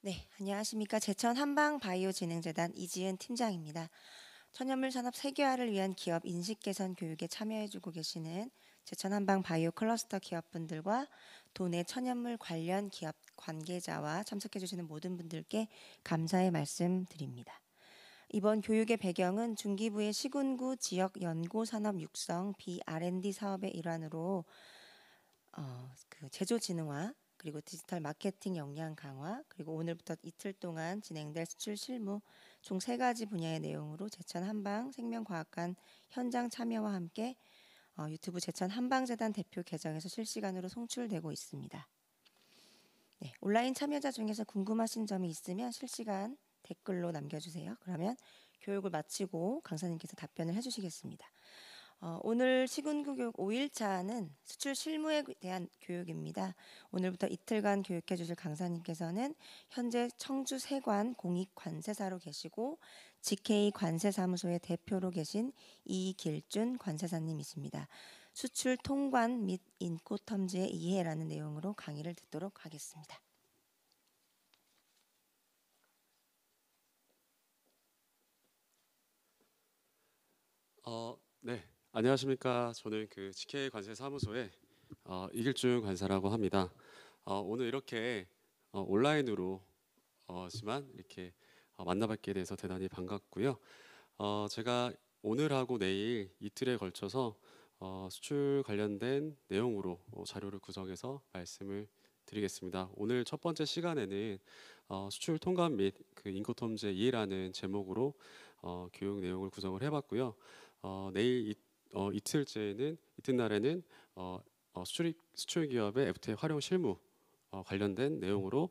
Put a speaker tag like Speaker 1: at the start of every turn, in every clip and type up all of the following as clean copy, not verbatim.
Speaker 1: 네, 안녕하십니까. 제천 한방바이오진흥재단 이지은 팀장입니다. 천연물 산업 세계화를 위한 기업 인식 개선 교육에 참여해주고 계시는 제천 한방바이오 클러스터 기업분들과 도내 천연물 관련 기업 관계자와 참석해주시는 모든 분들께 감사의 말씀 드립니다. 이번 교육의 배경은 중기부의 시군구 지역 연구 산업 육성 B&D 사업의 일환으로 제조 진흥화 그리고 디지털 마케팅 역량 강화 그리고 오늘부터 이틀 동안 진행될 수출 실무 총 3가지 분야의 내용으로 제천 한방 생명과학관 현장 참여와 함께 유튜브 제천 한방재단 대표 계정에서 실시간으로 송출되고 있습니다. 네, 온라인 참여자 중에서 궁금하신 점이 있으면 실시간 댓글로 남겨주세요. 그러면 교육을 마치고 강사님께서 답변을 해주시겠습니다. 오늘 시군구 교육 5일차는 수출 실무에 대한 교육입니다. 오늘부터 이틀간 교육해 주실 강사님께서는 현재 청주 세관 공익관세사로 계시고 GK 관세사무소의 대표로 계신 이길준 관세사님이십니다. 수출 통관 및 인코텀즈의 이해라는 내용으로 강의를 듣도록 하겠습니다.
Speaker 2: 네, 안녕하십니까. 저는 그 GK 관세사무소의 이길준 관사라고 합니다. 오늘 이렇게 온라인으로지만 이렇게 만나뵙게 돼서 대단히 반갑고요. 제가 오늘하고 내일 이틀에 걸쳐서 수출 관련된 내용으로 자료를 구성해서 말씀을 드리겠습니다. 오늘 첫 번째 시간에는 수출 통관 및 그 인코텀즈의 이해라는 제목으로 교육 내용을 구성을 해봤고요. 내일 이튿날에는 수출 기업의 FTA 활용 실무 관련된 내용으로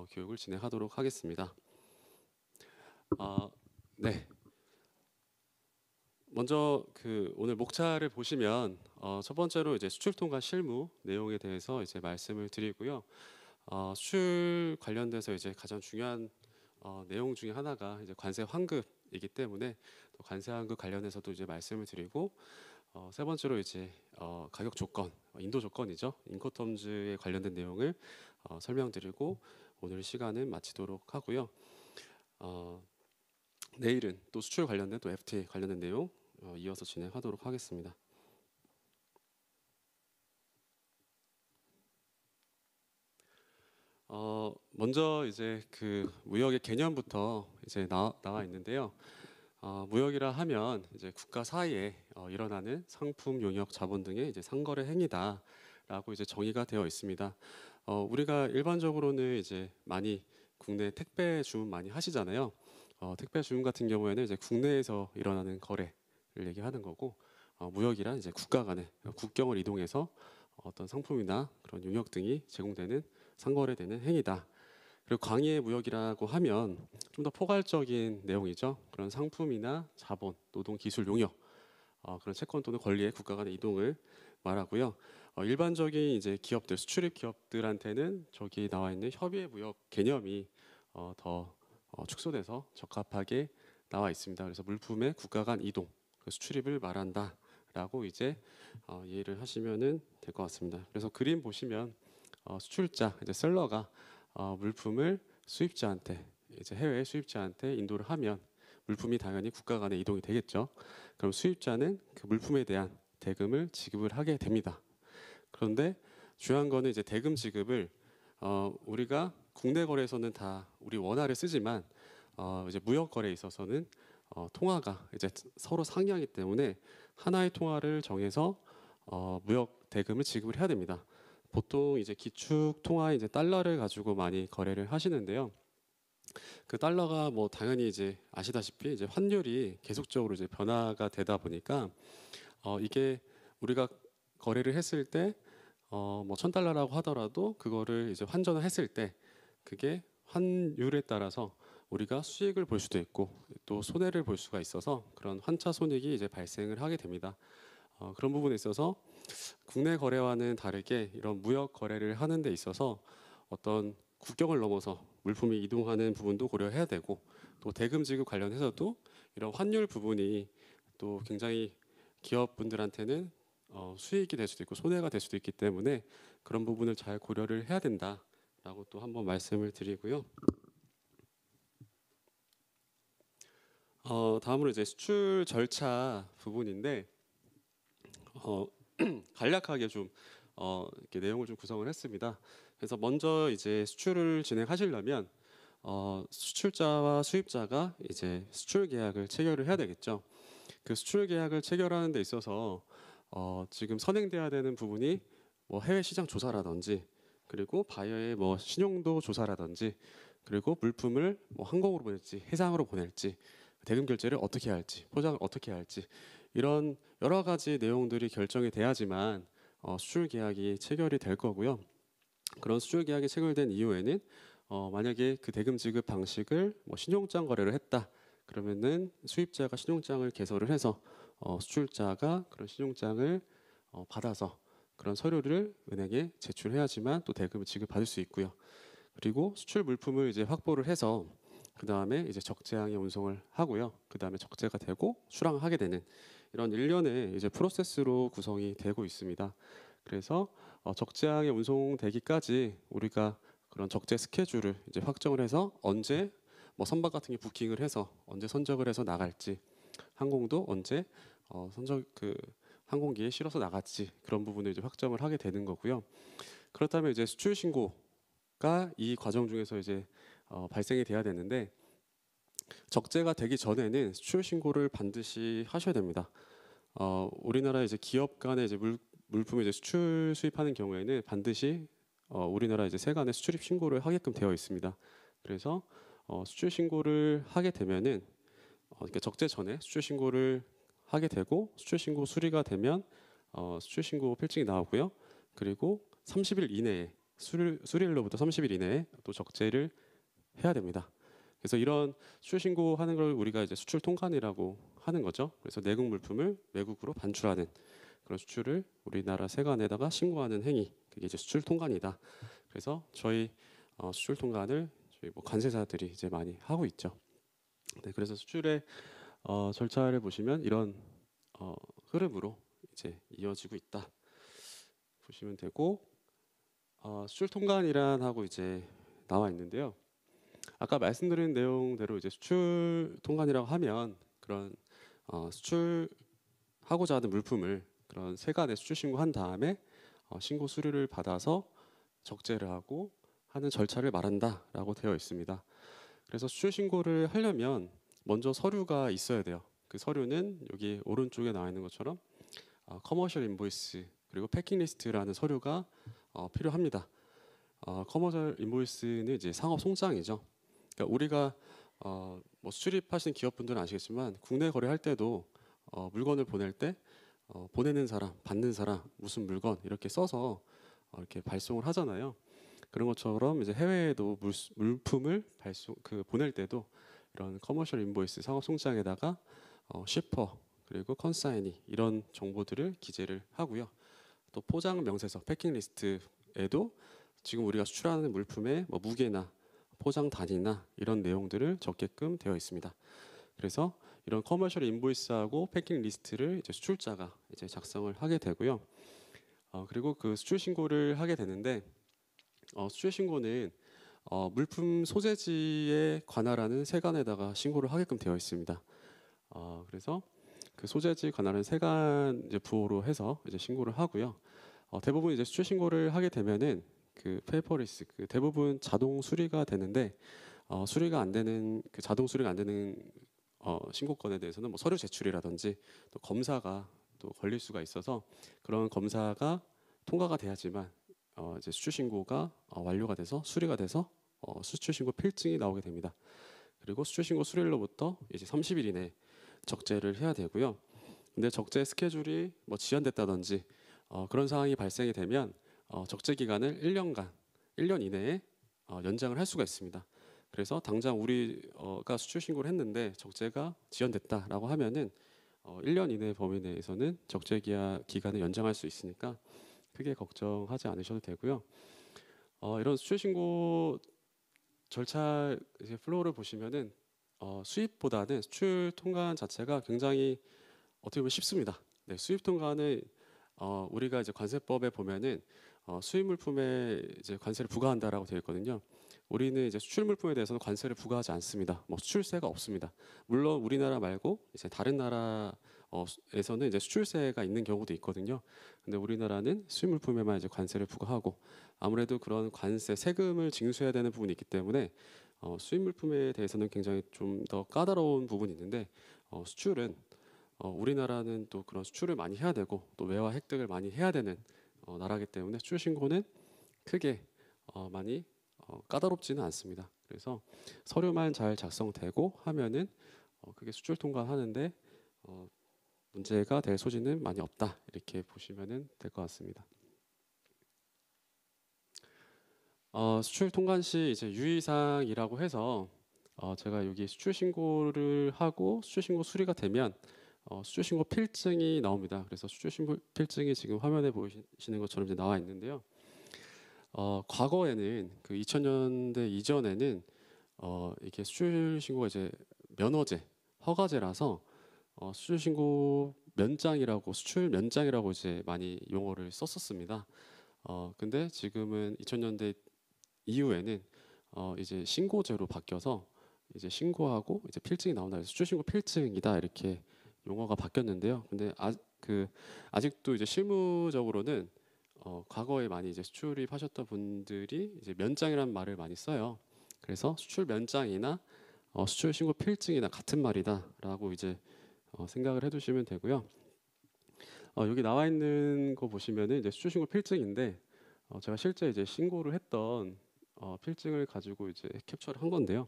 Speaker 2: 교육을 진행하도록 하겠습니다. 네. 먼저 그 오늘 목차를 보시면 첫 번째로 이제 수출 통관 실무 내용에 대해서 이제 말씀을 드리고요. 수출 관련돼서 이제 가장 중요한 내용 중에 하나가 이제 관세 환급이기 때문에 또 관세 환급 관련해서도 이제 말씀을 드리고 세 번째로 이제 가격 조건, 인도 조건이죠. 인코텀즈에 관련된 내용을 설명드리고 오늘 시간은 마치도록 하고요. 내일은 또 수출 관련된 또 FTA 관련된 내용 이어서 진행하도록 하겠습니다. 먼저 이제 그 무역의 개념부터 이제 나와 있는데요. 무역이라 하면 이제 국가 사이에 일어나는 상품, 용역, 자본 등의 이제 상거래 행위다라고 이제 정의가 되어 있습니다. 우리가 일반적으로는 이제 많이 국내 택배 주문 많이 하시잖아요. 택배 주문 같은 경우에는 이제 국내에서 일어나는 거래를 얘기하는 거고, 무역이란 이제 국가 간의 국경을 이동해서 어떤 상품이나 그런 용역 등이 제공되는 상거래되는 행위다. 그리고 광의의 무역이라고 하면 좀 더 포괄적인 내용이죠. 그런 상품이나 자본, 노동, 기술, 용역 그런 채권 또는 권리의 국가 간의 이동을 말하고요. 일반적인 이제 기업들, 수출입 기업들한테는 저기 나와 있는 협의의 무역 개념이 더 축소돼서 적합하게 나와 있습니다. 그래서 물품의 국가 간 이동, 그 수출입을 말한다라고 이제 이해를 하시면은 될 것 같습니다. 그래서 그림 보시면 수출자, 이제 셀러가 물품을 수입자한테 이제 해외 수입자한테 인도를 하면 물품이 당연히 국가 간에 이동이 되겠죠. 그럼 수입자는 그 물품에 대한 대금을 지급을 하게 됩니다. 그런데 중요한 거는 이제 대금 지급을 우리가 국내 거래에서는 다 우리 원화를 쓰지만 이제 무역 거래에 있어서는 통화가 이제 서로 상이하기 때문에 하나의 통화를 정해서 무역 대금을 지급을 해야 됩니다. 보통 이제 기축 통화 이제 달러를 가지고 많이 거래를 하시는데요. 그 달러가 뭐 당연히 이제 아시다시피 이제 환율이 계속적으로 이제 변화가 되다 보니까 이게 우리가 거래를 했을 때 뭐 1,000달러라고 하더라도 그거를 이제 환전을 했을 때 그게 환율에 따라서 우리가 수익을 볼 수도 있고 또 손해를 볼 수가 있어서 그런 환차 손익이 이제 발생을 하게 됩니다. 그런 부분에 있어서 국내 거래와는 다르게 이런 무역 거래를 하는 데 있어서 어떤 국경을 넘어서 물품이 이동하는 부분도 고려해야 되고 또 대금 지급 관련해서도 이런 환율 부분이 또 굉장히 기업분들한테는 수익이 될 수도 있고 손해가 될 수도 있기 때문에 그런 부분을 잘 고려를 해야 된다. 라고 또 한번 말씀을 드리고요. 다음으로 이제 수출 절차 부분인데 간략하게 좀 이렇게 내용을 좀 구성을 했습니다. 그래서 먼저 이제 수출을 진행하시려면 수출자와 수입자가 이제 수출 계약을 체결을 해야 되겠죠. 그 수출 계약을 체결하는 데 있어서 지금 선행돼야 되는 부분이 뭐 해외 시장 조사라든지 그리고 바이어의 뭐 신용도 조사라든지 그리고 물품을 뭐 항공으로 보낼지 해상으로 보낼지 대금 결제를 어떻게 할지 포장을 어떻게 할지 이런 여러 가지 내용들이 결정이 돼야지만 수출 계약이 체결이 될 거고요. 그런 수출 계약이 체결된 이후에는 만약에 그 대금 지급 방식을 뭐 신용장 거래를 했다 그러면은 수입자가 신용장을 개설을 해서 수출자가 그런 신용장을 받아서 그런 서류를 은행에 제출해야지만 또 대금을 지급받을 수 있고요. 그리고 수출 물품을 이제 확보를 해서 그 다음에 이제 적재항에 운송을 하고요. 그 다음에 적재가 되고 출항하게 되는 이런 일련의 이제 프로세스로 구성이 되고 있습니다. 그래서 적재항에 운송되기까지 우리가 그런 적재 스케줄을 이제 확정을 해서 언제 뭐 선박 같은 게 부킹을 해서 언제 선적을 해서 나갈지 항공도 언제 선적 그 항공기에 실어서 나갈지 그런 부분을 이제 확정을 하게 되는 거고요. 그렇다면 이제 수출 신고가 이 과정 중에서 이제 발생이 돼야 되는데 적재가 되기 전에는 수출 신고를 반드시 하셔야 됩니다. 우리나라 이제 기업 간에 이제 물품을 이제 수출 수입하는 경우에는 반드시 우리나라 이제 세관에 수출입 신고를 하게끔 되어 있습니다. 그래서 수출 신고를 하게 되면은 그러니까 적재 전에 수출 신고를 하게 되고 수출 신고 수리가 되면 수출 신고 필증이 나오고요. 그리고 30일 이내에 수리일로부터 30일 이내에 또 적재를 해야 됩니다. 그래서 이런 수출 신고하는 걸 우리가 이제 수출 통관이라고 하는 거죠. 그래서 내국 물품을 외국으로 반출하는 그런 수출을 우리나라 세관에다가 신고하는 행위, 그게 이제 수출 통관이다. 그래서 저희 수출 통관을 저희 뭐 관세사들이 이제 많이 하고 있죠. 네, 그래서 수출의 절차를 보시면 이런 흐름으로 이제 이어지고 있다. 보시면 되고 수출 통관이란 하고 이제 나와 있는데요. 아까 말씀드린 내용대로 이제 수출 통관이라고 하면 그런 수출하고자 하는 물품을 그런 세관에 수출 신고한 다음에 신고 수리를 받아서 적재를 하고 하는 절차를 말한다라고 되어 있습니다. 그래서 수출 신고를 하려면 먼저 서류가 있어야 돼요. 그 서류는 여기 오른쪽에 나와 있는 것처럼 커머셜 인보이스 그리고 패킹 리스트라는 서류가 필요합니다. 커머셜 인보이스는 이제 상업 송장이죠. 그러니까 우리가 뭐 수출입하시는 기업분들은 아시겠지만 국내 거래할 때도 물건을 보낼 때 보내는 사람, 받는 사람, 무슨 물건 이렇게 써서 이렇게 발송을 하잖아요. 그런 것처럼 이제 해외에도 물품을 보낼 때도 이런 커머셜 인보이스 상업 송장에다가 쉬퍼 그리고 컨사이니 이런 정보들을 기재를 하고요. 또 포장 명세서 패킹 리스트에도 지금 우리가 수출하는 물품의 뭐 무게나 포장 단위나 이런 내용들을 적게끔 되어 있습니다. 그래서 이런 커머셜 인보이스하고 패킹 리스트를 이제 수출자가 이제 작성을 하게 되고요. 그리고 그 수출 신고를 하게 되는데 수출 신고는 물품 소재지에 관할하는 세관에다가 신고를 하게끔 되어 있습니다. 그래서 그 소재지 관할은 세관 이제 부호로 해서 이제 신고를 하고요. 대부분 이제 수출 신고를 하게 되면은 그 페이퍼리스 그 대부분 자동 수리가 되는데 수리가 안 되는 그 자동 수리가 안 되는 신고건에 대해서는 뭐 서류 제출이라든지 또 검사가 또 걸릴 수가 있어서 그런 검사가 통과가 돼야지만 이제 수출 신고가 완료가 돼서 수리가 돼서 수출 신고 필증이 나오게 됩니다. 그리고 수출 신고 수리일로부터 이제 30일 이내 적재를 해야 되고요. 근데 적재 스케줄이 뭐 지연됐다든지 그런 상황이 발생이 되면 적재 기간을 1년 이내에 연장을 할 수가 있습니다. 그래서 당장 우리가 수출 신고를 했는데 적재가 지연됐다라고 하면은 1년 이내 범위 내에서는 적재 기간을 연장할 수 있으니까 크게 걱정하지 않으셔도 되고요. 이런 수출 신고 절차 이제 플로우를 보시면은 수입보다는 수출 통관 자체가 굉장히 어떻게 보면 쉽습니다. 네, 수입 통관은 우리가 이제 관세법에 보면은 수입 물품에 이제 관세를 부과한다라고 되어 있거든요. 우리는 이제 수출 물품에 대해서는 관세를 부과하지 않습니다. 뭐 수출세가 없습니다. 물론 우리나라 말고 이제 다른 나라에서는 이제 수출세가 있는 경우도 있거든요. 근데 우리나라는 수입 물품에만 이제 관세를 부과하고 아무래도 그런 관세 세금을 징수해야 되는 부분이 있기 때문에 수입 물품에 대해서는 굉장히 좀 더 까다로운 부분이 있는데 수출은 우리나라는 또 그런 수출을 많이 해야 되고 또 외화 획득을 많이 해야 되는 나라기 때문에 수출 신고는 크게 많이 까다롭지는 않습니다. 그래서 서류만 잘 작성되고 하면은 그게 수출 통과하는데 문제가 될 소지는 많이 없다 이렇게 보시면은 될 것 같습니다. 수출 통관 시 이제 유의사항이라고 해서 제가 여기 수출 신고를 하고 수출 신고 수리가 되면 수출 신고 필증이 나옵니다. 그래서 수출 신고 필증이 지금 화면에 보이시는 것처럼 이제 나와 있는데요. 과거에는 그 2000년대 이전에는 이게 수출 신고가 이제 면허제, 허가제라서 수출 신고 면장이라고 수출 면장이라고 이제 많이 용어를 썼었습니다. 근데 지금은 2000년대 이후에는 이제 신고제로 바뀌어서 이제 신고하고 이제 필증이 나온다. 수출 신고 필증이다 이렇게 용어가 바뀌었는데요. 근데 아직도 이제 실무적으로는 과거에 많이 이제 수출입하셨던 분들이 이제 면장이라는 말을 많이 써요. 그래서 수출 면장이나 수출 신고 필증이나 같은 말이다라고 이제 생각을 해두시면 되고요. 여기 나와 있는 거 보시면은 이제 수출 신고 필증인데 제가 실제 이제 신고를 했던 필증을 가지고 이제 캡처를 한 건데요.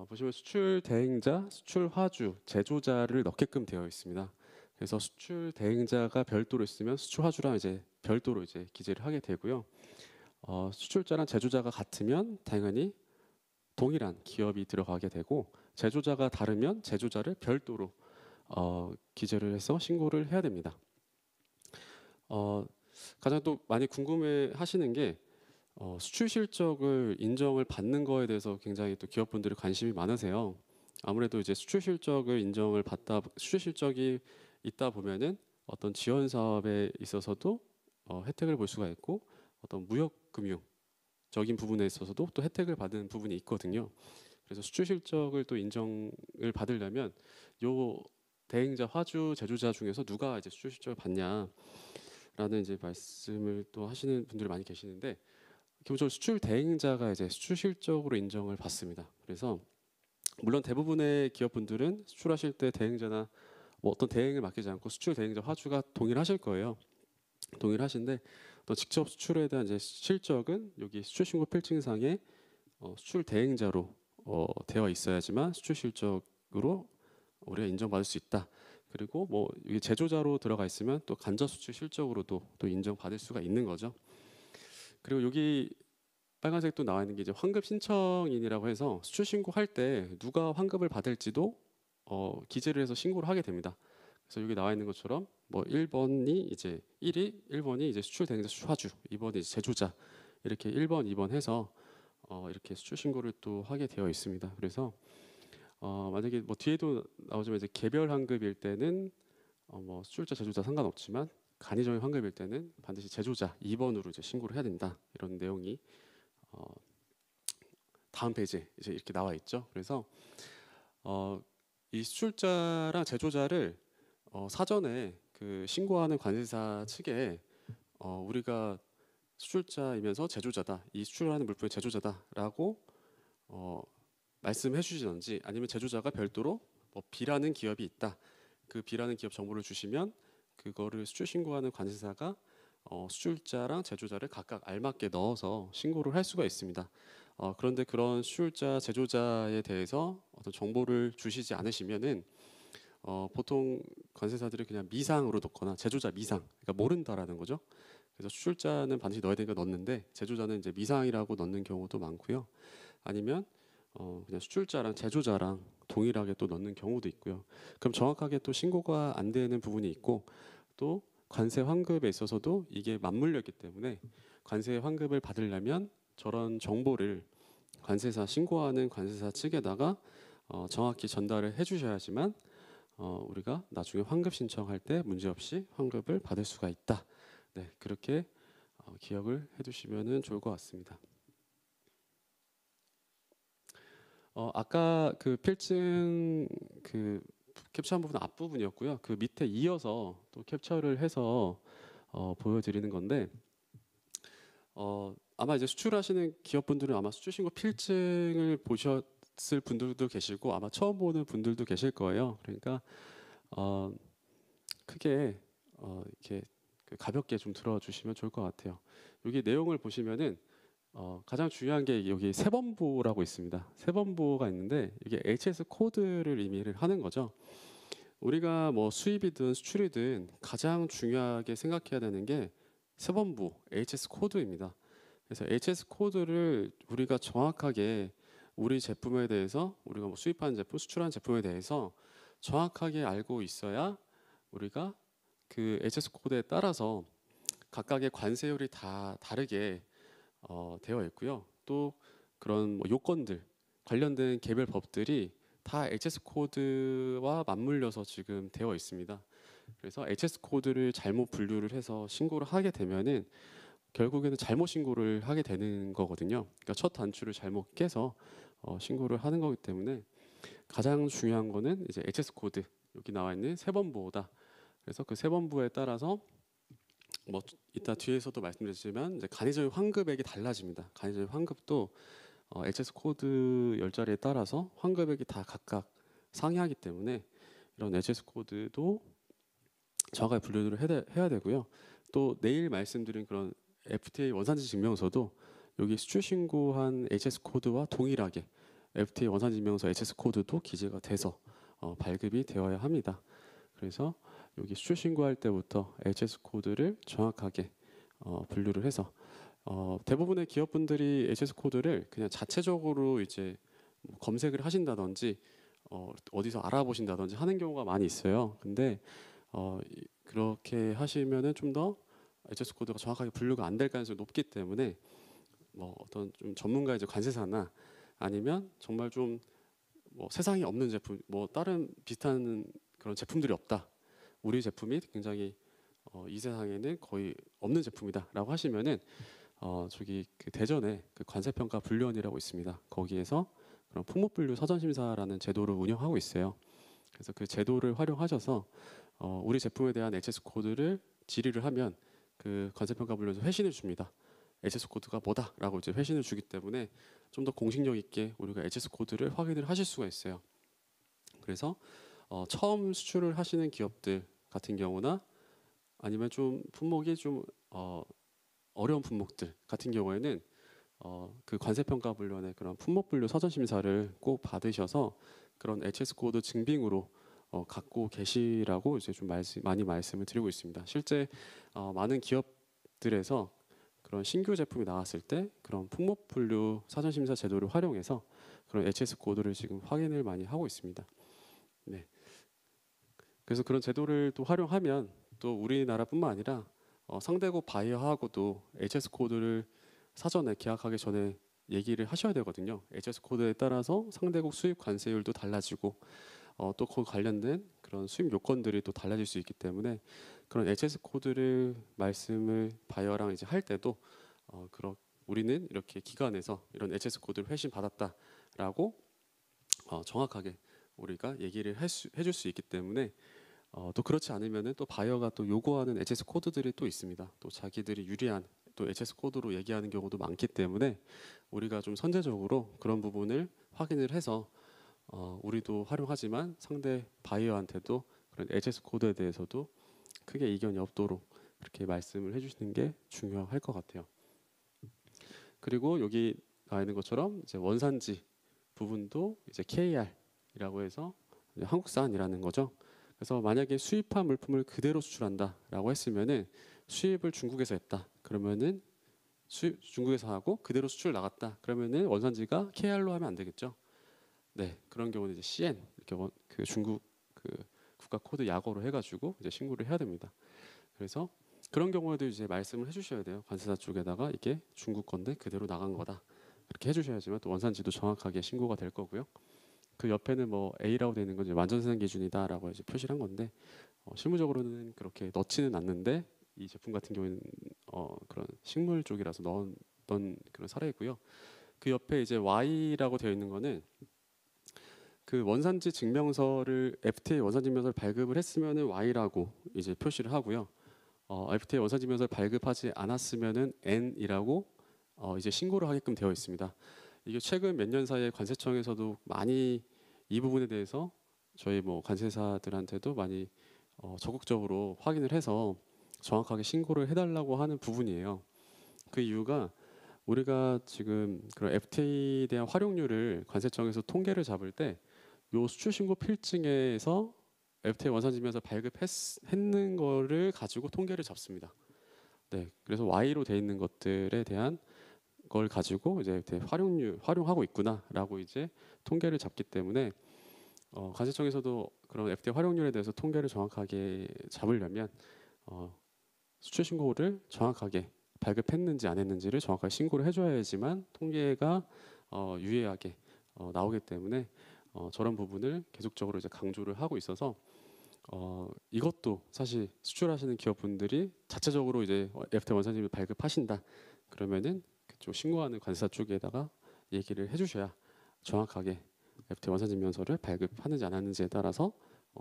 Speaker 2: 보시면 수출 대행자, 수출 화주, 제조자를 넣게끔 되어 있습니다. 그래서 수출 대행자가 별도로 있으면 수출 화주랑 이제 별도로 이제 기재를 하게 되고요. 수출자랑 제조자가 같으면 당연히 동일한 기업이 들어가게 되고 제조자가 다르면 제조자를 별도로 기재를 해서 신고를 해야 됩니다. 가장 또 많이 궁금해하시는 게 수출 실적을 인정을 받는 거에 대해서 굉장히 또 기업분들이 관심이 많으세요. 아무래도 이제 수출 실적을 인정을 받다 수출 실적이 있다 보면은 어떤 지원 사업에 있어서도 혜택을 볼 수가 있고 어떤 무역 금융적인 부분에 있어서도 또 혜택을 받는 부분이 있거든요. 그래서 수출 실적을 또 인정을 받으려면 요 대행자, 화주, 제조자 중에서 누가 이제 수출 실적을 받냐라는 이제 말씀을 또 하시는 분들이 많이 계시는데 기본적으로 수출 대행자가 이제 수출 실적으로 인정을 받습니다. 그래서 물론 대부분의 기업분들은 수출하실 때 대행자나 뭐 어떤 대행을 맡기지 않고 수출 대행자 화주가 동일하실 거예요. 동일하신데 또 직접 수출에 대한 이제 실적은 여기 수출 신고 필증상에 수출 대행자로 되어 있어야지만 수출 실적으로 우리가 인정받을 수 있다. 그리고 뭐 이게 제조자로 들어가 있으면 또 간접 수출 실적으로도 또 인정받을 수가 있는 거죠. 그리고 여기 빨간색 또 나와 있는 게 이제 환급 신청인이라고 해서 수출 신고할 때 누가 환급을 받을지도 기재를 해서 신고를 하게 됩니다. 그래서 여기 나와 있는 것처럼 뭐 1번이 이제 1번이 이제 수출 대행자 수출 화주, 2번이 이제 제조자 이렇게 1번, 2번 해서 이렇게 수출 신고를 또 하게 되어 있습니다. 그래서 만약에 뭐 뒤에도 나오지만 이제 개별 환급일 때는 뭐 수출자, 제조자 상관없지만 간이적인 환급일 때는 반드시 제조자 2번으로 이제 신고를 해야 된다. 이런 내용이 다음 페이지에 이제 이렇게 나와 있죠. 그래서 이 수출자랑 제조자를 사전에 그 신고하는 관세사 측에 우리가 수출자이면서 제조자다, 이 수출하는 물품의 제조자다라고 말씀해 주시든지 아니면 제조자가 별도로 뭐 B라는 기업이 있다, 그 B라는 기업 정보를 주시면 그거를 수출 신고하는 관세사가 수출자랑 제조자를 각각 알맞게 넣어서 신고를 할 수가 있습니다. 그런데 그런 수출자, 제조자에 대해서 어떤 정보를 주시지 않으시면은 보통 관세사들이 그냥 미상으로 넣거나 제조자 미상, 그러니까 모른다라는 거죠. 그래서 수출자는 반드시 넣어야 되니까 넣는데 제조자는 이제 미상이라고 넣는 경우도 많고요. 아니면 그냥 수출자랑 제조자랑 동일하게 또 넣는 경우도 있고요. 그럼 정확하게 또 신고가 안 되는 부분이 있고 또 관세 환급에 있어서도 이게 맞물려 있기 때문에 관세 환급을 받으려면 저런 정보를 관세사 신고하는 관세사 측에다가 정확히 전달을 해주셔야지만 우리가 나중에 환급 신청할 때 문제없이 환급을 받을 수가 있다. 네, 그렇게 기억을 해두시면 좋을 것 같습니다. 아까 그 필증 그 캡처한 부분 앞부분이었고요. 그 밑에 이어서 또 캡처를 해서 보여드리는 건데 아마 이제 수출하시는 기업분들은 아마 수출신고 필증을 보셨을 분들도 계시고 아마 처음 보는 분들도 계실 거예요. 그러니까 크게 이렇게 가볍게 좀 들어주시면 좋을 것 같아요. 여기 내용을 보시면은 가장 중요한 게 여기 세번부라고 있습니다. 세번부가 있는데 이게 HS 코드를 의미를 하는 거죠. 우리가 뭐 수입이든 수출이든 가장 중요하게 생각해야 되는 게 세번부 HS 코드입니다. 그래서 HS 코드를 우리가 정확하게 우리 제품에 대해서 우리가 뭐 수입하는 제품, 수출하는 제품에 대해서 정확하게 알고 있어야 우리가 그 HS 코드에 따라서 각각의 관세율이 다 다르게 되어 있고요. 또 그런 뭐 요건들 관련된 개별 법들이 다 HS 코드와 맞물려서 지금 되어 있습니다. 그래서 HS 코드를 잘못 분류를 해서 신고를 하게 되면은 결국에는 잘못 신고를 하게 되는 거거든요. 그러니까 첫 단추를 잘못 깨서 신고를 하는 거기 때문에 가장 중요한 거는 이제 HS 코드 여기 나와 있는 세번부호다. 그래서 그 세번부에 따라서 뭐 이따 뒤에서도 말씀드렸지만 이제 간이점의 환급액이 달라집니다. 간이점의 환급도 HS 코드 10자리에 따라서 환급액이 다 각각 상이하기 때문에 이런 HS 코드도 정확하게 분류를 해야 되고요. 또 내일 말씀드린 그런 FTA 원산지 증명서도 여기 수출 신고한 HS 코드와 동일하게 FTA 원산지 증명서 HS 코드도 기재가 돼서 발급이 되어야 합니다. 그래서 여기 수출 신고할 때부터 HS 코드를 정확하게 분류를 해서 대부분의 기업분들이 HS 코드를 그냥 자체적으로 이제 뭐 검색을 하신다든지 어디서 알아보신다든지 하는 경우가 많이 있어요. 근데 그렇게 하시면은 좀 더 HS 코드가 정확하게 분류가 안 될 가능성이 높기 때문에 뭐 어떤 좀 전문가 이제 관세사나 아니면 정말 좀 뭐 세상에 없는 제품, 뭐 다른 비슷한 그런 제품들이 없다. 우리 제품이 굉장히 이 세상에는 거의 없는 제품이다라고 하시면은 저기 그 대전에 그 관세평가 분류원이라고 있습니다. 거기에서 그런 품목분류 사전심사라는 제도를 운영하고 있어요. 그래서 그 제도를 활용하셔서 우리 제품에 대한 HS 코드를 질의를 하면 그 관세평가 분류원에서 회신을 줍니다. HS 코드가 뭐다라고 이제 회신을 주기 때문에 좀 더 공식력 있게 우리가 HS 코드를 확인을 하실 수가 있어요. 그래서 처음 수출을 하시는 기업들 같은 경우나 아니면 좀 품목이 좀 어려운 품목들 같은 경우에는 그 관세평가 분류원의 그런 품목 분류 서전 심사를 꼭 받으셔서 그런 HS 코드 증빙으로 갖고 계시라고 이제 좀 많이 말씀을 드리고 있습니다. 실제 많은 기업들에서 그런 신규 제품이 나왔을 때 그런 품목 분류 사전 심사 제도를 활용해서 그런 HS 코드를 지금 확인을 많이 하고 있습니다. 네. 그래서 그런 제도를 또 활용하면 또 우리나라뿐만 아니라 상대국 바이어하고도 HS 코드를 사전에 계약하기 전에 얘기를 하셔야 되거든요. HS 코드에 따라서 상대국 수입 관세율도 달라지고 또 그 관련된 그런 수입 요건들이 또 달라질 수 있기 때문에 그런 HS 코드를 말씀을 바이어랑 이제 할 때도 우리는 이렇게 기관에서 이런 HS 코드를 회신 받았다라고 정확하게 우리가 얘기를 해줄 수 있기 때문에 또 그렇지 않으면은 또 바이어가 또 요구하는 HS 코드들이 또 있습니다. 또 자기들이 유리한 또 HS 코드로 얘기하는 경우도 많기 때문에 우리가 좀 선제적으로 그런 부분을 확인을 해서 우리도 활용하지만 상대 바이어한테도 그런 HS 코드에 대해서도 크게 이견이 없도록 그렇게 말씀을 해주시는 게 중요할 것 같아요. 그리고 여기 나와 있는 것처럼 이제 원산지 부분도 이제 KR이라고 해서 이제 한국산이라는 거죠. 그래서 만약에 수입한 물품을 그대로 수출한다라고 했으면은 수입을 중국에서 했다. 그러면은 중국에서 하고 그대로 수출 나갔다. 그러면은 원산지가 KR로 하면 안 되겠죠. 네, 그런 경우는 이제 CN 이렇게 그 중국 그 국가 코드 약어로 해가지고 이제 신고를 해야 됩니다. 그래서 그런 경우에도 이제 말씀을 해주셔야 돼요. 관세사 쪽에다가 이게 중국 건데 그대로 나간 거다. 그렇게 해주셔야지만 또 원산지도 정확하게 신고가 될 거고요. 그 옆에는 뭐 A라고 되는 건 이제 완전생산 기준이다라고 이제 표시를 한 건데 실무적으로는 그렇게 넣지는 않는데 이 제품 같은 경우에는 그런 식물 쪽이라서 넣었던 그런 사례이고요. 그 옆에 이제 Y라고 되어 있는 거는 그 원산지 증명서를 FTA 원산지 증명서를 발급을 했으면은 Y라고 이제 표시를 하고요. FTA 원산지 증명서를 발급하지 않았으면은 N이라고 이제 신고를 하게끔 되어 있습니다. 이게 최근 몇 년 사이에 관세청에서도 많이 이 부분에 대해서 저희 뭐 관세사들한테도 많이 적극적으로 확인을 해서 정확하게 신고를 해달라고 하는 부분이에요. 그 이유가 우리가 지금 그런 FTA에 대한 활용률을 관세청에서 통계를 잡을 때 요 수출 신고 필증에서 FTA 원산지면서 발급했는 거를 가지고 통계를 잡습니다. 네, 그래서 Y로 돼 있는 것들에 대한 걸 가지고 이제 FTA 활용하고 있구나라고 이제 통계를 잡기 때문에 관세청에서도 그런 FTA 활용률에 대해서 통계를 정확하게 잡으려면 수출 신고를 정확하게 발급했는지 안 했는지를 정확하게 신고를 해줘야지만 통계가 유의하게 나오기 때문에 저런 부분을 계속적으로 이제 강조를 하고 있어서 이것도 사실 수출하시는 기업분들이 자체적으로 이제 FTA 원산지를 발급하신다 그러면은 그쪽 신고하는 관세사 쪽에다가 얘기를 해주셔야 정확하게 FTA 원산증명서를 발급하는지 안 하는지에 따라서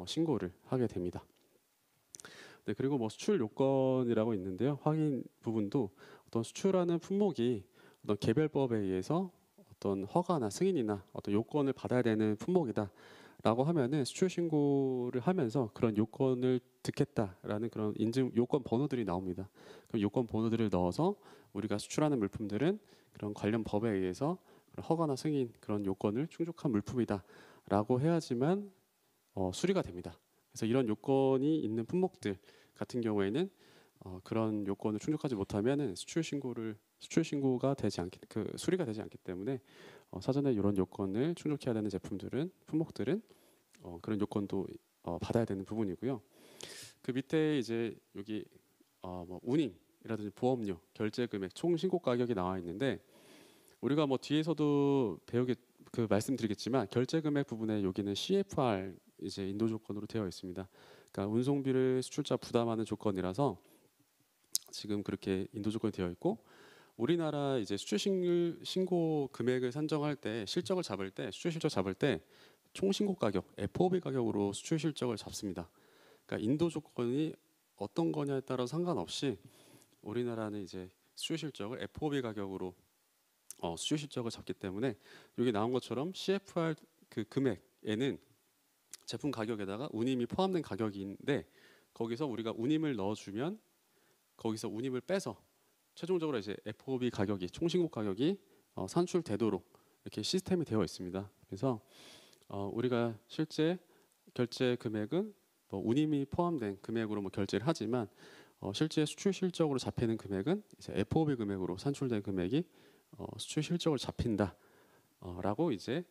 Speaker 2: 신고를 하게 됩니다. 네, 그리고 뭐 수출 요건이라고 있는데요. 확인 부분도 어떤 수출하는 품목이 어떤 개별법에 의해서 어떤 허가나 승인이나 어떤 요건을 받아야 되는 품목이다라고 하면은 수출 신고를 하면서 그런 요건을 득했다라는 그런 인증 요건 번호들이 나옵니다. 그럼 요건 번호들을 넣어서 우리가 수출하는 물품들은 그런 관련 법에 의해서 그런 허가나 승인 그런 요건을 충족한 물품이다라고 해야지만 수리가 됩니다. 그래서 이런 요건이 있는 품목들 같은 경우에는 그런 요건을 충족하지 못하면은 수출 신고가 되지 않기 수리가 되지 않기 때문에 사전에 이런 요건을 충족해야 되는 제품들은 품목들은 그런 요건도 받아야 되는 부분이고요. 그 밑에 이제 여기 뭐 운임이라든지 보험료, 결제 금액, 총 신고 가격이 나와 있는데 우리가 뭐 뒤에서도 말씀드리겠지만 결제 금액 부분에 여기는 CFR 이제 인도 조건으로 되어 있습니다. 그러니까 운송비를 수출자 부담하는 조건이라서 지금 그렇게 인도 조건이 되어 있고 우리나라 이제 수출 신고 금액을 산정할 때 실적을 잡을 때 수출 실적 잡을 때 총 신고 가격 FOB 가격으로 수출 실적을 잡습니다. 그러니까 인도 조건이 어떤 거냐에 따라 상관없이 우리나라는 이제 수출 실적을 FOB 가격으로 수출 실적을 잡기 때문에 여기 나온 것처럼 CFR 그 금액에는 제품 가격에다가 운임이 포함된 가격인데 거기서 우리가 운임을 넣어주면 거기서 운임을 빼서 최종적으로 이제 FOB 가격이 총신고 가격이 산출되도록 이렇게 시스템이 되어 있습니다. 그래서 우리가 실제 결제 금액은 뭐 운임이 포함된 금액으로 뭐 결제를 하지만 실제 수출 실적으로 잡히는 금액은 이제 FOB 금액으로 산출된 금액이 수출 실적을 잡힌다라고 이제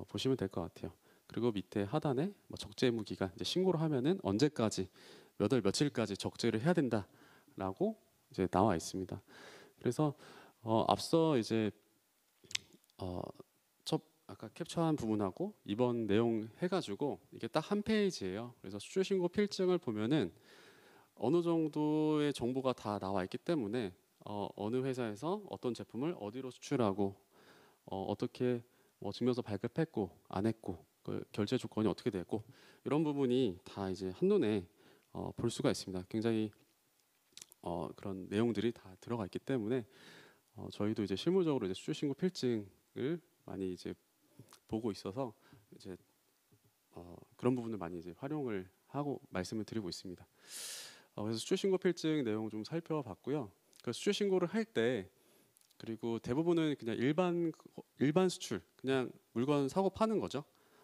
Speaker 2: 보시면 될 것 같아요. 그리고 밑에 하단에 뭐 적재 의무 기간 이제 신고를 하면은 언제까지 몇 월 며칠까지 적재를 해야 된다라고 이제 나와 있습니다. 그래서 앞서 이제 아까 캡처한 부분하고 이번 내용 해가지고 이게 딱 한 페이지예요. 그래서 수출 신고 필증을 보면은 어느 정도의 정보가 다 나와 있기 때문에 어느 회사에서 어떤 제품을 어디로 수출하고 어떻게 뭐 증명서 발급했고 안 했고 그 결제 조건이 어떻게 됐고 이런 부분이 다 이제 한눈에 볼 수가 있습니다. 굉장히 그런 내용들이 다 들어가 있기 때문에 저희도 이제 실무적으로 이제 수출 신고 필증을 많이 이제 보고 있어서 이제 그런 부분을 많이 이제 활용을 하고 말씀을 드리고 있습니다. 그래서 수출 신고 필증 내용 좀 살펴봤고요. 그 수출 신고를 할 때 그리고 대부분은 그냥 일반 수출 그냥 물건 사고 파는 거죠.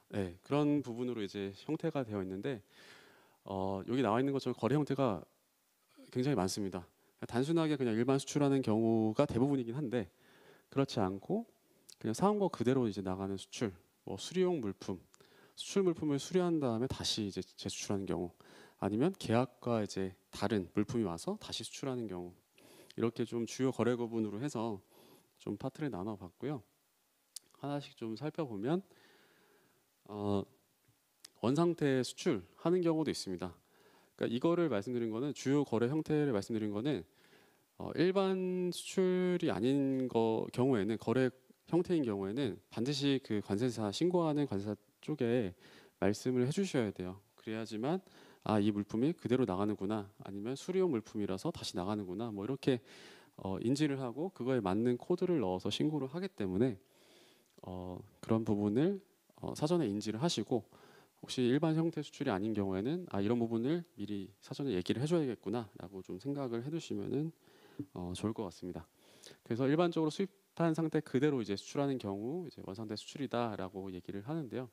Speaker 2: 네, 그런 부분으로 이제 형태가 되어 있는데 여기 나와 있는 것처럼 거래 형태가 굉장히 많습니다. 단순하게 그냥 일반 수출하는 경우가 대부분이긴 한데 그렇지 않고 그냥 사온 거 그대로 이제 나가는 수출, 뭐 수리용 물품, 수출 물품을 수리한 다음에 다시 이제 재수출하는 경우, 아니면 계약과 이제 다른 물품이 와서 다시 수출하는 경우, 이렇게 좀 주요 거래 구분으로 해서 좀 파트를 나눠봤고요. 하나씩 좀 살펴보면 원상태 수출하는 경우도 있습니다. 그러니까 이거를 말씀드린 거는 주요 거래 형태를 말씀드린 거는 일반 수출이 아닌 경우에는 거래 형태인 경우에는 반드시 그 관세사 신고하는 관세사 쪽에 말씀을 해주셔야 돼요. 그래야지만 이 물품이 그대로 나가는구나 아니면 수리용 물품이라서 다시 나가는구나 뭐 이렇게 인지를 하고 그거에 맞는 코드를 넣어서 신고를 하기 때문에 그런 부분을 사전에 인지를 하시고 혹시 일반 형태 수출이 아닌 경우에는 이런 부분을 미리 사전에 얘기를 해줘야겠구나라고 좀 생각을 해두시면은 좋을 것 같습니다. 그래서 일반적으로 수입한 상태 그대로 이제 수출하는 경우 이제 원상태 수출이다라고 얘기를 하는데요.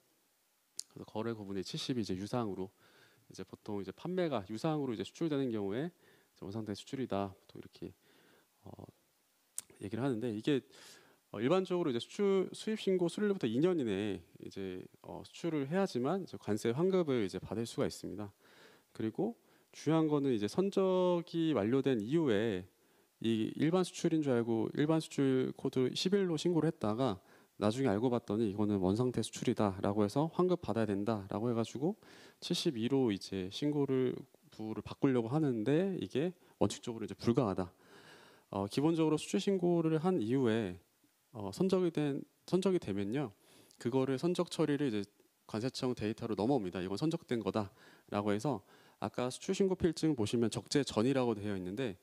Speaker 2: 그래서 거래 구분의 70이 이제 유상으로 이제 보통 이제 판매가 유상으로 이제 수출되는 경우에 이제 원상태 수출이다 보통 이렇게 얘기를 하는데 이게 일반적으로 이제 수입 신고 수리로부터 2년 이내에 이제 수출을 해야지만 이제 관세 환급을 이제 받을 수가 있습니다. 그리고 중요한 거는 이제 선적이 완료된 이후에 이 일반 수출인 줄 알고 일반 수출 코드 11로 신고를 했다가 나중에 알고 봤더니 이거는 원상태 수출이다라고 해서 환급 받아야 된다라고 해가지고 72로 이제 신고를 부를 바꾸려고 하는데 이게 원칙적으로 이제 불가하다. 기본적으로 수출 신고를 한 이후에 선적이 되면요, 그거를 선적 처리를 이제 관세청 데이터로 넘어옵니다. 이건 선적된 거다라고 해서 아까 수출 신고 필증 보시면 적재 전이라고 되어 있는데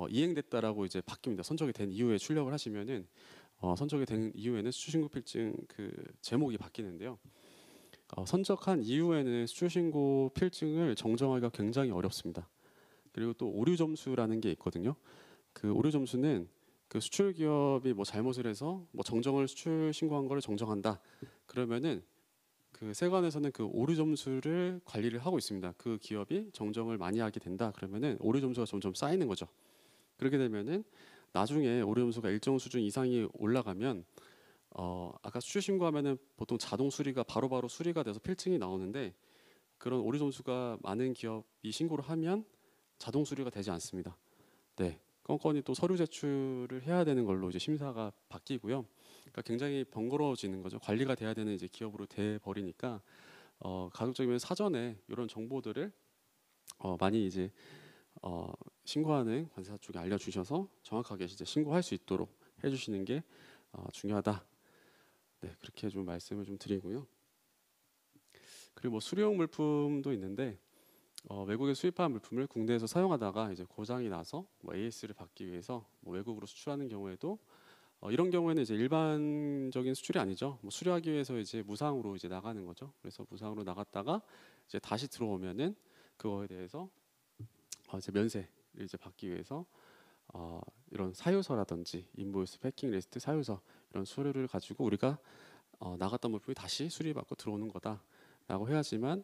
Speaker 2: 이행됐다라고 이제 바뀝니다. 선적이 된 이후에 출력을 하시면은 선적이 된 이후에는 수출 신고 필증 그 제목이 바뀌는데요. 선적한 이후에는 수출 신고 필증을 정정하기가 굉장히 어렵습니다. 그리고 또 오류 점수라는 게 있거든요. 그 오류 점수는 그 수출 기업이 뭐 잘못을 해서 뭐 정정을 수출 신고한 거를 정정한다. 그러면은 그 세관에서는 그 오류 점수를 관리를 하고 있습니다. 그 기업이 정정을 많이 하게 된다. 그러면은 오류 점수가 점점 쌓이는 거죠. 그렇게 되면은 나중에 오류 점수가 일정 수준 이상이 올라가면 아까 수출 신고하면은 보통 자동 수리가 바로바로 수리가 돼서 필증이 나오는데 그런 오류 점수가 많은 기업이 신고를 하면 자동 수리가 되지 않습니다. 네. 건건이 또 서류 제출을 해야 되는 걸로 이제 심사가 바뀌고요. 그러니까 굉장히 번거로워지는 거죠. 관리가 돼야 되는 이제 기업으로 돼 버리니까 가급적이면 사전에 이런 정보들을 많이 이제 신고하는 관세사 쪽에 알려주셔서 정확하게 이제 신고할 수 있도록 해주시는 게 중요하다. 네, 그렇게 좀 말씀을 좀 드리고요. 그리고 뭐 수리용 물품도 있는데 외국에 수입한 물품을 국내에서 사용하다가 이제 고장이 나서 뭐 AS를 받기 위해서 뭐 외국으로 수출하는 경우에도 이런 경우에는 이제 일반적인 수출이 아니죠. 뭐 수리하기 위해서 이제 무상으로 이제 나가는 거죠. 그래서 무상으로 나갔다가 이제 다시 들어오면은 그거에 대해서 이제 면세를 이제 받기 위해서 이런 사유서라든지 인보이스, 패킹 리스트, 사유서 이런 서류를 가지고 우리가 나갔던 물품이 다시 수리받고 들어오는 거다라고 해야지만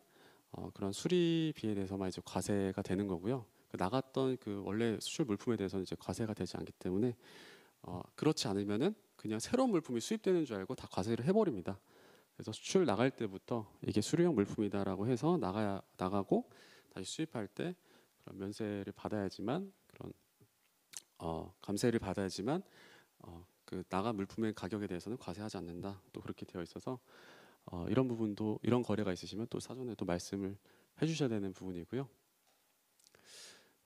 Speaker 2: 그런 수리비에 대해서만 이제 과세가 되는 거고요. 그 나갔던 그 원래 수출 물품에 대해서는 이제 과세가 되지 않기 때문에 그렇지 않으면은 그냥 새로운 물품이 수입되는 줄 알고 다 과세를 해버립니다. 그래서 수출 나갈 때부터 이게 수리용 물품이다라고 해서 나가고 다시 수입할 때 그런 면세를 받아야지만 그런 감세를 받아야지만 그 나간 물품의 가격에 대해서는 과세하지 않는다. 또 그렇게 되어 있어서 이런 부분도 이런 거래가 있으시면 또 사전에 또 말씀을 해주셔야 되는 부분이고요.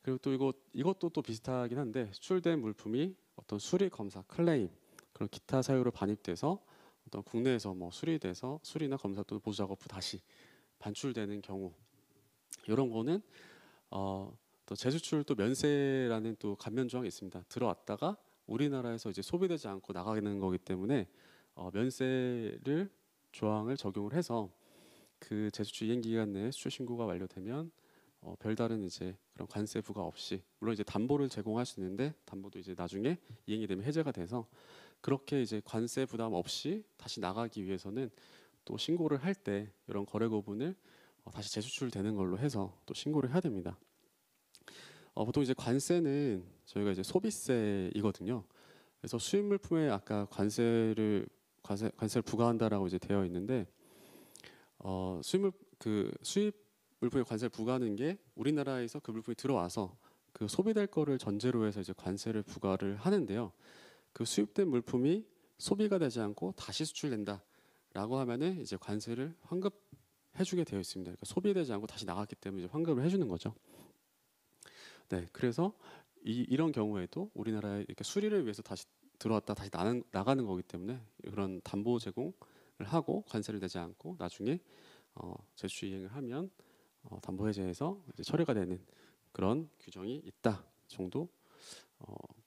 Speaker 2: 그리고 또 이것도 또 비슷하긴 한데 수출된 물품이 어떤 수리 검사 클레임 그런 기타 사유로 반입돼서 어떤 국내에서 뭐 수리돼서 수리나 검사 또는 보수 작업 후 다시 반출되는 경우 이런 거는 또 재수출 또 면세라는 또 감면 조항이 있습니다. 들어왔다가 우리나라에서 이제 소비되지 않고 나가는 거기 때문에 면세를 조항을 적용을 해서 그 재수출 이행 기간 내에 수출 신고가 완료되면 별다른 이제 그런 관세 부과 없이 물론 이제 담보를 제공할 수 있는데 담보도 이제 나중에 이행이 되면 해제가 돼서 그렇게 이제 관세 부담 없이 다시 나가기 위해서는 또 신고를 할 때 이런 거래 고분을 다시 재수출되는 걸로 해서 또 신고를 해야 됩니다. 보통 이제 관세는 저희가 이제 소비세이거든요. 그래서 수입 물품에 아까 관세를 부과한다라고 이제 되어 있는데 수입 물품에 관세를 부과하는 게 우리나라에서 그 물품이 들어와서 그 소비될 거를 전제로 해서 이제 관세를 부과를 하는데요. 그 수입된 물품이 소비가 되지 않고 다시 수출된다라고 하면은 이제 관세를 해주게 되어 있습니다. 그러니까 소비되지 않고 다시 나갔기 때문에 이제 환급을 해주는 거죠. 네, 그래서 이런 경우에도 우리나라에 이렇게 수리를 위해서 다시 들어왔다 다시 나가는 거기 때문에 그런 담보 제공을 하고 관세를 내지 않고 나중에 제출 이행을 하면 담보 해제해서 이제 처리가 되는 그런 규정이 있다 정도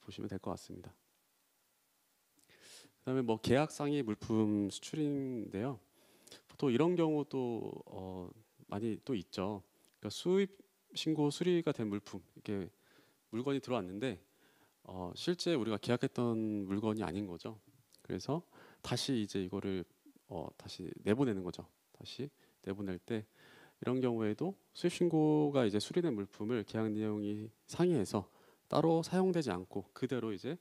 Speaker 2: 보시면 될 것 같습니다. 그다음에 뭐 계약상의 물품 수출인데요. 보통 이런 경우도 많이 또 있죠. 그러니까 수입 신고 수리가 된 물품 이게 물건이 들어왔는데 실제 우리가 계약했던 물건이 아닌 거죠. 그래서 다시 이제 이거를 다시 내보내는 거죠. 다시 내보낼 때 이런 경우에도 수입 신고가 이제 수리된 물품을 계약 내용이 상이해서 따로 사용되지 않고 그대로 이제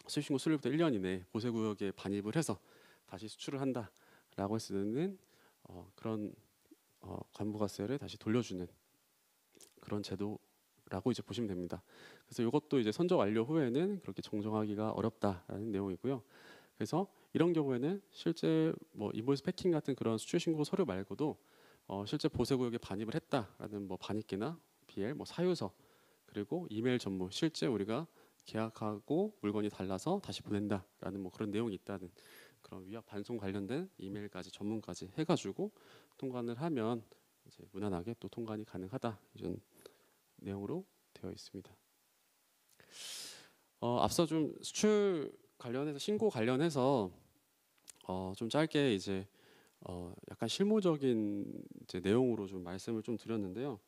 Speaker 2: 수입 신고 수리부터 1년 이내 보세구역에 반입을 해서 다시 수출을 한다라고 했을 때는 그런 관부가세를 다시 돌려주는 그런 제도라고 이제 보시면 됩니다. 그래서 이것도 이제 선적 완료 후에는 그렇게 정정하기가 어렵다라는 내용이고요. 그래서 이런 경우에는 실제 뭐 인보이스 패킹 같은 그런 수출 신고 서류 말고도 실제 보세구역에 반입을 했다라는 뭐 반입기나 BL, 뭐 사유서 그리고 이메일 전무 실제 우리가 계약하고 물건이 달라서 다시 보낸다라는 뭐 그런 내용이 있다는 그런 위약 반송 관련된 이메일까지 전문까지 해가지고 통관을 하면 이제 무난하게 또 통관이 가능하다 이런 내용으로 되어 있습니다. 앞서 좀 수출 관련해서 신고 관련해서 좀 짧게 이제 약간 실무적인 이제 내용으로 좀 말씀을 좀 드렸는데요.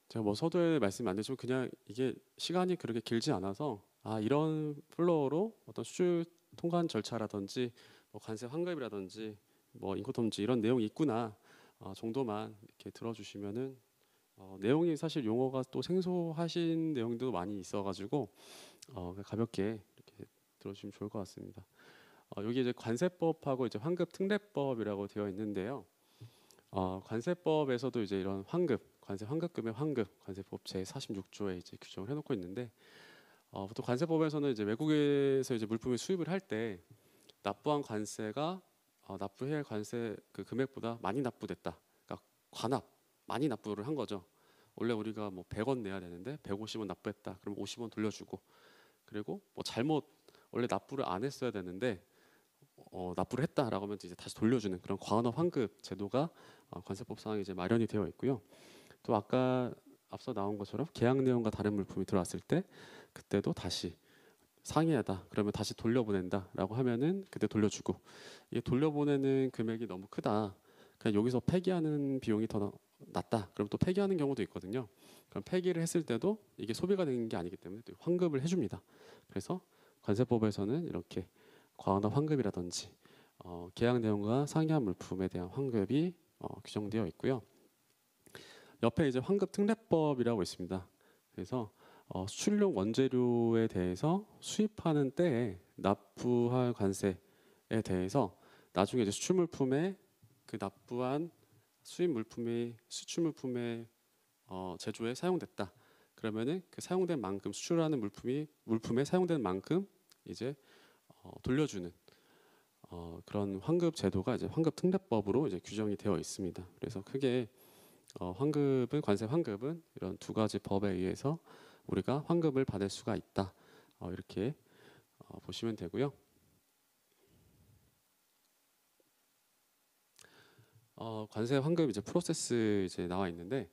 Speaker 2: 제가 뭐 서두에 말씀이 안 되지만 그냥 이게 시간이 그렇게 길지 않아서 이런 플로어로 어떤 수출 통관 절차라든지 뭐 관세 환급이라든지 뭐 인코텀지 이런 내용이 있구나 정도만 이렇게 들어주시면은 내용이 사실 용어가 또 생소하신 내용도 많이 있어가지고 가볍게 이렇게 들어주시면 좋을 것 같습니다. 여기 이제 관세법하고 이제 환급특례법이라고 되어 있는데요. 관세법에서도 이제 이런 환급, 관세 환급금의 환급, 관세법 제 46조에 이제 규정을 해놓고 있는데 보통 관세법에서는 이제 외국에서 이제 물품을 수입을 할 때 납부한 관세가 납부해야 할 관세 그 금액보다 많이 납부됐다. 그러니까 관합 많이 납부를 한 거죠. 원래 우리가 뭐 100원 내야 되는데 150원 납부했다. 그럼 50원 돌려주고 그리고 뭐 잘못 원래 납부를 안 했어야 되는데 납부를 했다라고 하면 이제 다시 돌려주는 그런 과한업 환급 제도가 관세법상 이제 마련이 되어 있고요. 또 아까 앞서 나온 것처럼 계약 내용과 다른 물품이 들어왔을 때 그때도 다시 상이하다 그러면 다시 돌려보낸다라고 하면은 그때 돌려주고 이게 돌려보내는 금액이 너무 크다 그냥 여기서 폐기하는 비용이 더 낮다 그럼 또 폐기하는 경우도 있거든요. 그럼 폐기를 했을 때도 이게 소비가 되는 게 아니기 때문에 또 환급을 해줍니다. 그래서 관세법에서는 이렇게 과한업 환급이라든지 계약 내용과 상이한 물품에 대한 환급이 규정되어 있고요. 옆에 이제 환급특례법이라고 있습니다. 그래서 수출용 원재료에 대해서 수입하는 때에 납부할 관세에 대해서 나중에 이제 수출 물품에 그 납부한 수입 물품이 수출 물품의 제조에 사용됐다. 그러면은 그 사용된 만큼 수출하는 물품에 사용된 만큼 이제 돌려주는 그런 환급 제도가 이제 환급특례법으로 이제 규정이 되어 있습니다. 그래서 크게 환급은 관세 환급은 이런 두 가지 법에 의해서 우리가 환급을 받을 수가 있다. 이렇게 보시면 되고요. 관세 환급 이제 프로세스 이제 나와 있는데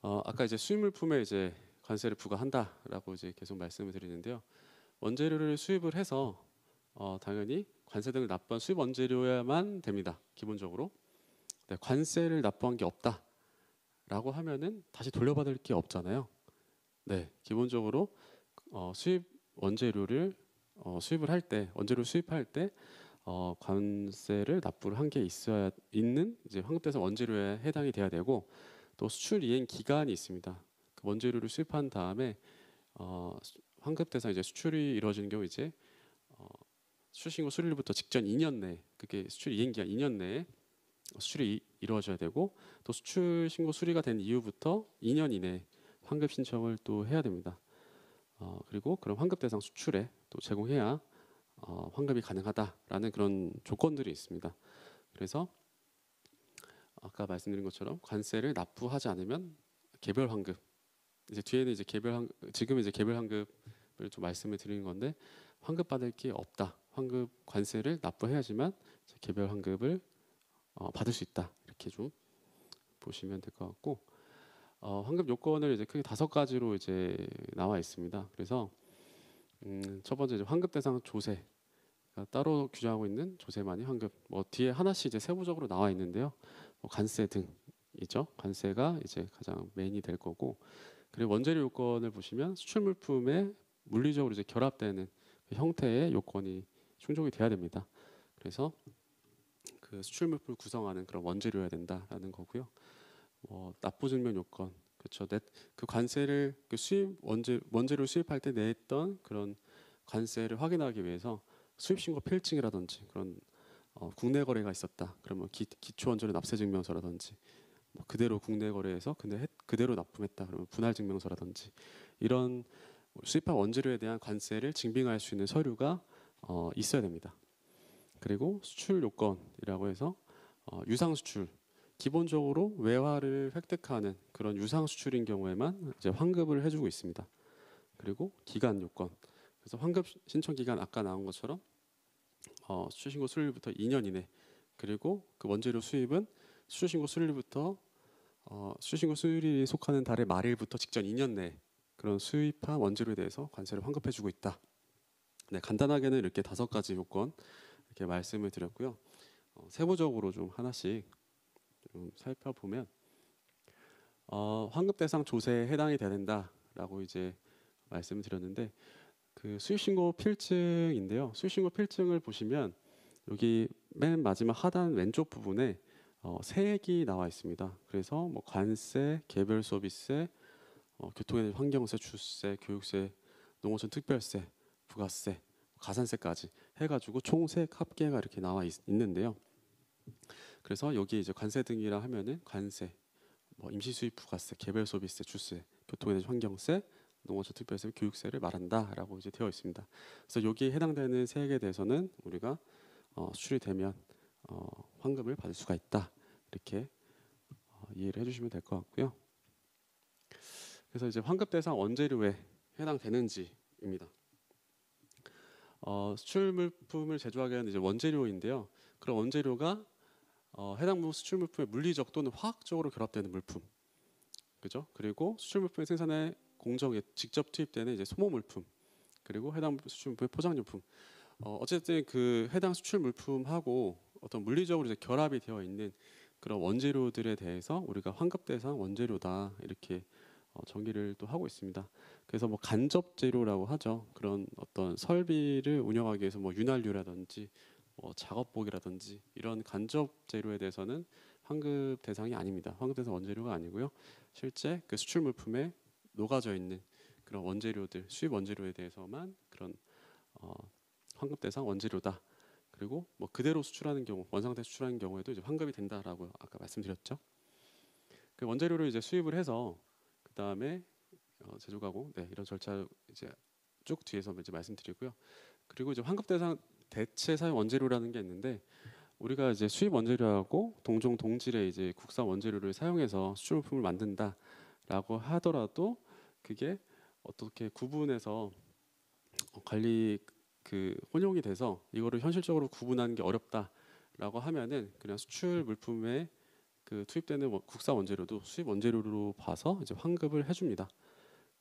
Speaker 2: 아까 이제 수입 물품에 이제 관세를 부과한다라고 이제 계속 말씀을 드리는데요. 원재료를 수입을 해서 당연히 관세 등을 납부한 수입 원재료야만 됩니다. 기본적으로. 네, 관세를 납부한 게 없다라고 하면은 다시 돌려받을 게 없잖아요. 네, 기본적으로 수입 원재료를 수입을 할 때 원재료 수입할 때 관세를 납부를 한 게 있어야 있는 이제 환급대상 원재료에 해당이 돼야 되고 또 수출 이행 기간이 있습니다. 그 원재료를 수입한 다음에 환급대상 이제 수출이 이루어지는 경우 이제 수출신고 수리일부터 직전 2년 내 그게 수출 이행 기간 2년 내에 수출이 이루어져야 되고 또 수출 신고 수리가 된 이후부터 2년 이내 환급 신청을 또 해야 됩니다. 그리고 그런 환급 대상 수출에 또 제공해야 환급이 가능하다라는 그런 조건들이 있습니다. 그래서 아까 말씀드린 것처럼 관세를 납부하지 않으면 개별 환급. 이제 뒤에는 이제 지금 이제 개별 환급을 좀 말씀을 드리는 건데 환급 받을 게 없다. 환급 관세를 납부해야지만 이제 개별 환급을 받을 수 있다. 이렇게 좀 보시면 될 것 같고 환급 요건을 이제 크게 5가지로 이제 나와 있습니다. 그래서 첫 번째 이제 환급 대상 조세 따로 규정하고 있는 조세만이 환급. 뭐 뒤에 하나씩 이제 세부적으로 나와 있는데요. 뭐 관세 등이죠. 관세가 이제 가장 메인이 될 거고. 그리고 원재료 요건을 보시면 수출 물품에 물리적으로 이제 결합되는 그 형태의 요건이 충족이 돼야 됩니다. 그래서 그 수출 물품을 구성하는 그런 원재료여야 된다라는 거고요. 납부 증명 요건, 그렇죠. 그 관세를 그 수입 원재료 수입할 때 냈던 그런 관세를 확인하기 위해서 수입 신고 필증이라든지 그런 국내 거래가 있었다. 그러면 기초 원재료 납세 증명서라든지 그대로 국내 거래해서 근데 그대로 납품했다. 그러면 분할 증명서라든지 이런 수입한 원재료에 대한 관세를 증빙할 수 있는 서류가 있어야 됩니다. 그리고 수출 요건이라고 해서 유상 수출 기본적으로 외화를 획득하는 그런 유상 수출인 경우에만 이제 환급을 해주고 있습니다. 그리고 기간 요건. 그래서 환급 신청 기간 아까 나온 것처럼 수출 신고 수리일부터 2년 이내. 그리고 그 원재료 수입은 수출 신고 수리일부터 수출 신고 수리일이 속하는 달의 말일부터 직전 2년 내 그런 수입한 원재료에 대해서 관세를 환급해주고 있다. 네, 간단하게는 이렇게 5가지 요건 이렇게 말씀을 드렸고요. 세부적으로 좀 하나씩 좀 살펴보면 환급 대상 조세에 해당이 된다라고 이제 말씀을 드렸는데 그 수입신고 필증인데요. 수입신고 필증을 보시면 여기 맨 마지막 하단 왼쪽 부분에 세액이 나와 있습니다. 그래서 뭐 관세, 개별 소비세, 교통에너지 환경세, 주세, 교육세, 농어촌 특별세, 부가세, 가산세까지 해가지고 총 세액 합계가 이렇게 나와 있는데요. 그래서 여기 이제 관세 등이라 하면은 관세, 뭐 임시수입 부가세, 개별 소비세, 주세, 교통에너지 환경세, 농어촌 특별세, 교육세를 말한다라고 이제 되어 있습니다. 그래서 여기에 해당되는 세액에 대해서는 우리가 수출이 되면 환급을 받을 수가 있다 이렇게 이해를 해주시면 될 것 같고요. 그래서 이제 환급 대상 원재료에 해당되는지입니다. 수출 물품을 제조하게 하는 이제 원재료인데요. 그런 원재료가 해당 수출 물품의 물리적 또는 화학적으로 결합되는 물품, 그죠? 그리고 수출 물품의 생산에 공정에 직접 투입되는 이제 소모 물품, 그리고 해당 수출 물품의 포장용품. 어쨌든 그 해당 수출 물품하고 어떤 물리적으로 이제 결합이 되어 있는 그런 원재료들에 대해서 우리가 환급 대상 원재료다 이렇게 정의를 또 하고 있습니다. 그래서 뭐 간접 재료라고 하죠. 그런 어떤 설비를 운영하기 위해서 뭐 윤활유라든지 뭐 작업복이라든지 이런 간접 재료에 대해서는 환급 대상이 아닙니다. 환급 대상 원재료가 아니고요. 실제 그 수출 물품에 녹아져 있는 그런 원재료들, 수입 원재료에 대해서만 그런 환급 대상 원재료다. 그리고 뭐 그대로 수출하는 경우, 원상태 수출하는 경우에도 이제 환급이 된다라고 아까 말씀드렸죠. 그 원재료를 이제 수입을 해서 그 다음에 제조 가공, 네, 이런 절차 이제 쭉 뒤에서 이제 말씀드리고요. 그리고 이제 환급 대상 대체 사용 원재료라는 게 있는데 우리가 이제 수입 원재료하고 동종 동질의 이제 국산 원재료를 사용해서 수출물품을 만든다라고 하더라도 그게 어떻게 구분해서 관리 그 혼용이 돼서 이거를 현실적으로 구분하는 게 어렵다라고 하면은 그냥 수출 물품에 그 투입되는 국산 원재료도 수입 원재료로 봐서 이제 환급을 해줍니다.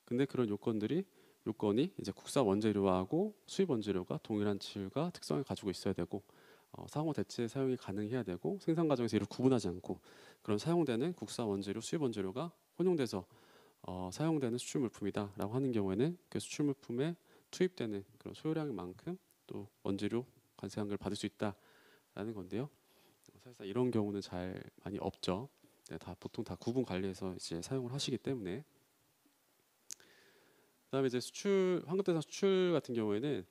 Speaker 2: 근데 그런 요건이 이제 국산 원재료하고 수입 원재료가 동일한 질과 특성을 가지고 있어야 되고 상호 대체 사용이 가능해야 되고 생산 과정에서 이를 구분하지 않고 그런 사용되는 국산 원재료, 수입 원재료가 혼용돼서 사용되는 수출 물품이다라고 하는 경우에는 그 수출 물품에 투입되는 그런 소요량인 만큼 또 원재료 관세 환급을 받을 수 있다라는 건데요. 사실상 이런 경우는 잘 많이 없죠. 네, 보통 다 구분 관리해서 이제 사용을 하시기 때문에. 그다음에 이제 환급대상 수출 같은 경우에는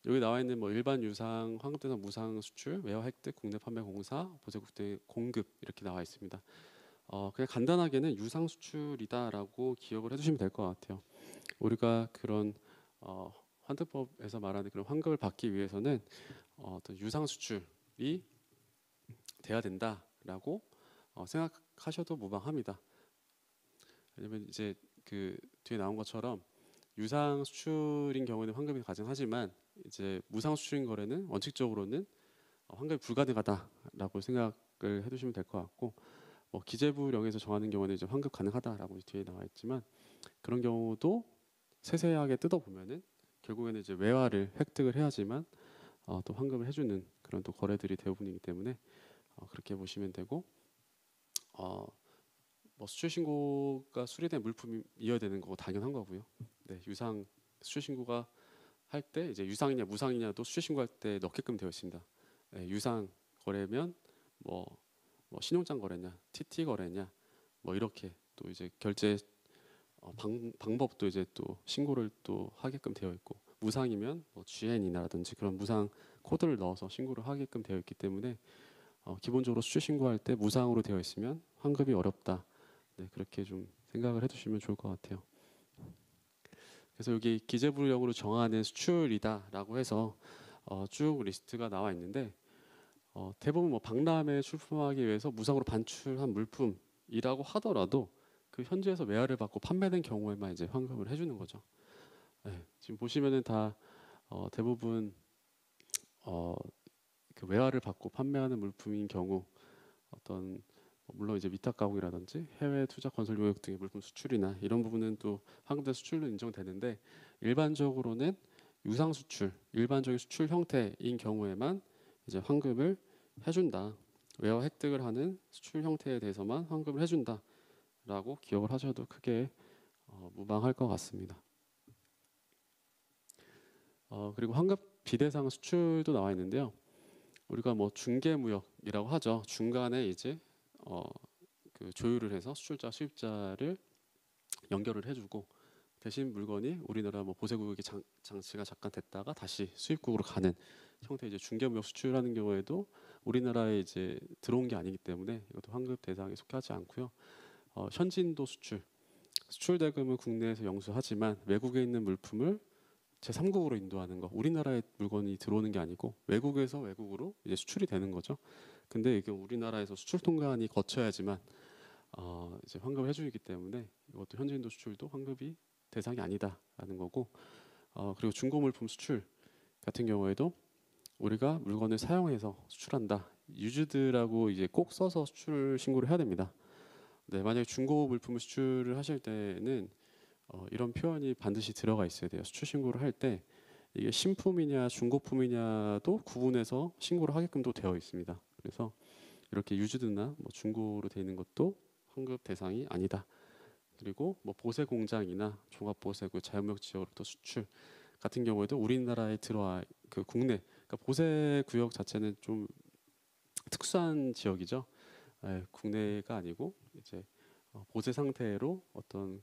Speaker 2: 여기 나와 있는 뭐 일반 유상, 환급대상 무상 수출, 외화 획득, 국내 판매 공사, 보세국 등 공급 이렇게 나와 있습니다. 그냥 간단하게는 유상 수출이다라고 기억을 해주시면 될 것 같아요. 우리가 그런 환급법에서 말하는 그런 환급을 받기 위해서는 어떤 유상 수출이 돼야 된다라고 생각하셔도 무방합니다. 왜냐면 이제 그 뒤에 나온 것처럼 유상 수출인 경우에는 환급이 가능하지만 이제 무상 수출인 거래는 원칙적으로는 환급이 불가능하다라고 생각을 해두시면 될 것 같고, 뭐 기재부령에서 정하는 경우는 이제 환급 가능하다라고 뒤에 나와 있지만 그런 경우도 세세하게 뜯어 보면은 결국에는 이제 외화를 획득을 해야지만 또 환급을 해주는 그런 또 거래들이 대부분이기 때문에 그렇게 보시면 되고, 뭐 수출 신고가 수리된 물품이어야 되는 거고 당연한 거고요. 네, 유상 수출 신고가 할 때 이제 유상이냐 무상이냐도 수출 신고할 때 넣게끔 되어 있습니다. 네, 유상 거래면 뭐 신용장 거래냐, TT 거래냐, 뭐 이렇게 또 이제 결제 방법도 이제 또 신고를 또 하게끔 되어 있고, 무상이면 뭐 GN이라든지 그런 무상 코드를 넣어서 신고를 하게끔 되어 있기 때문에 기본적으로 수출 신고할 때 무상으로 되어 있으면 환급이 어렵다. 네, 그렇게 좀 생각을 해두시면 좋을 것 같아요. 그래서 여기 기재부령으로 정하는 수출이다라고 해서 쭉 리스트가 나와 있는데 대부분 뭐 박람회 출품하기 위해서 무상으로 반출한 물품이라고 하더라도 그 현지에서 외화를 받고 판매된 경우에만 이제 환급을 해주는 거죠. 네, 지금 보시면은 다 대부분 그 외화를 받고 판매하는 물품인 경우 어떤 물론 이제 위탁 가공이라든지 해외 투자 건설 용역 등의 물품 수출이나 이런 부분은 또 환급된 수출로 인정되는데, 일반적으로는 유상 수출, 일반적인 수출 형태인 경우에만 이제 환급을 해준다. 외화 획득을 하는 수출 형태에 대해서만 환급을 해준다라고 기억을 하셔도 크게 무방할 것 같습니다. 그리고 환급 비대상 수출도 나와 있는데요. 우리가 뭐 중개무역이라고 하죠. 중간에 이제 그 조율을 해서 수출자 수입자를 연결을 해주고 대신 물건이 우리나라 뭐 보세국역에 장치가 잠깐 됐다가 다시 수입국으로 가는 형태 이제 중개무역 수출하는 경우에도 우리나라에 이제 들어온 게 아니기 때문에 이것도 환급 대상에 속하지 않고요. 현지인도 수출 대금은 국내에서 영수하지만 외국에 있는 물품을 제3국으로 인도하는 거, 우리나라에 물건이 들어오는 게 아니고 외국에서 외국으로 이제 수출이 되는 거죠. 근데 이게 우리나라에서 수출 통관이 거쳐야지만 이제 환급을 해주기 때문에 이것도 현지인도 수출도 환급이 대상이 아니다라는 거고, 그리고 중고 물품 수출 같은 경우에도 우리가 물건을 사용해서 수출한다, 유즈드라고 이제 꼭 써서 수출 신고를 해야 됩니다. 네, 만약에 중고 물품을 수출을 하실 때는 이런 표현이 반드시 들어가 있어야 돼요. 수출 신고를 할 때 이게 신품이냐 중고품이냐도 구분해서 신고를 하게끔도 되어 있습니다. 그래서 이렇게 유즈드나 뭐 중고로 되어 있는 것도 환급 대상이 아니다. 그리고 뭐 보세 공장이나 종합 보세구 자유무역 지역으로부터 수출 같은 경우에도 우리나라에 들어와 그 국내, 그러니까 보세 구역 자체는 좀 특수한 지역이죠. 국내가 아니고 이제 보세 상태로 어떤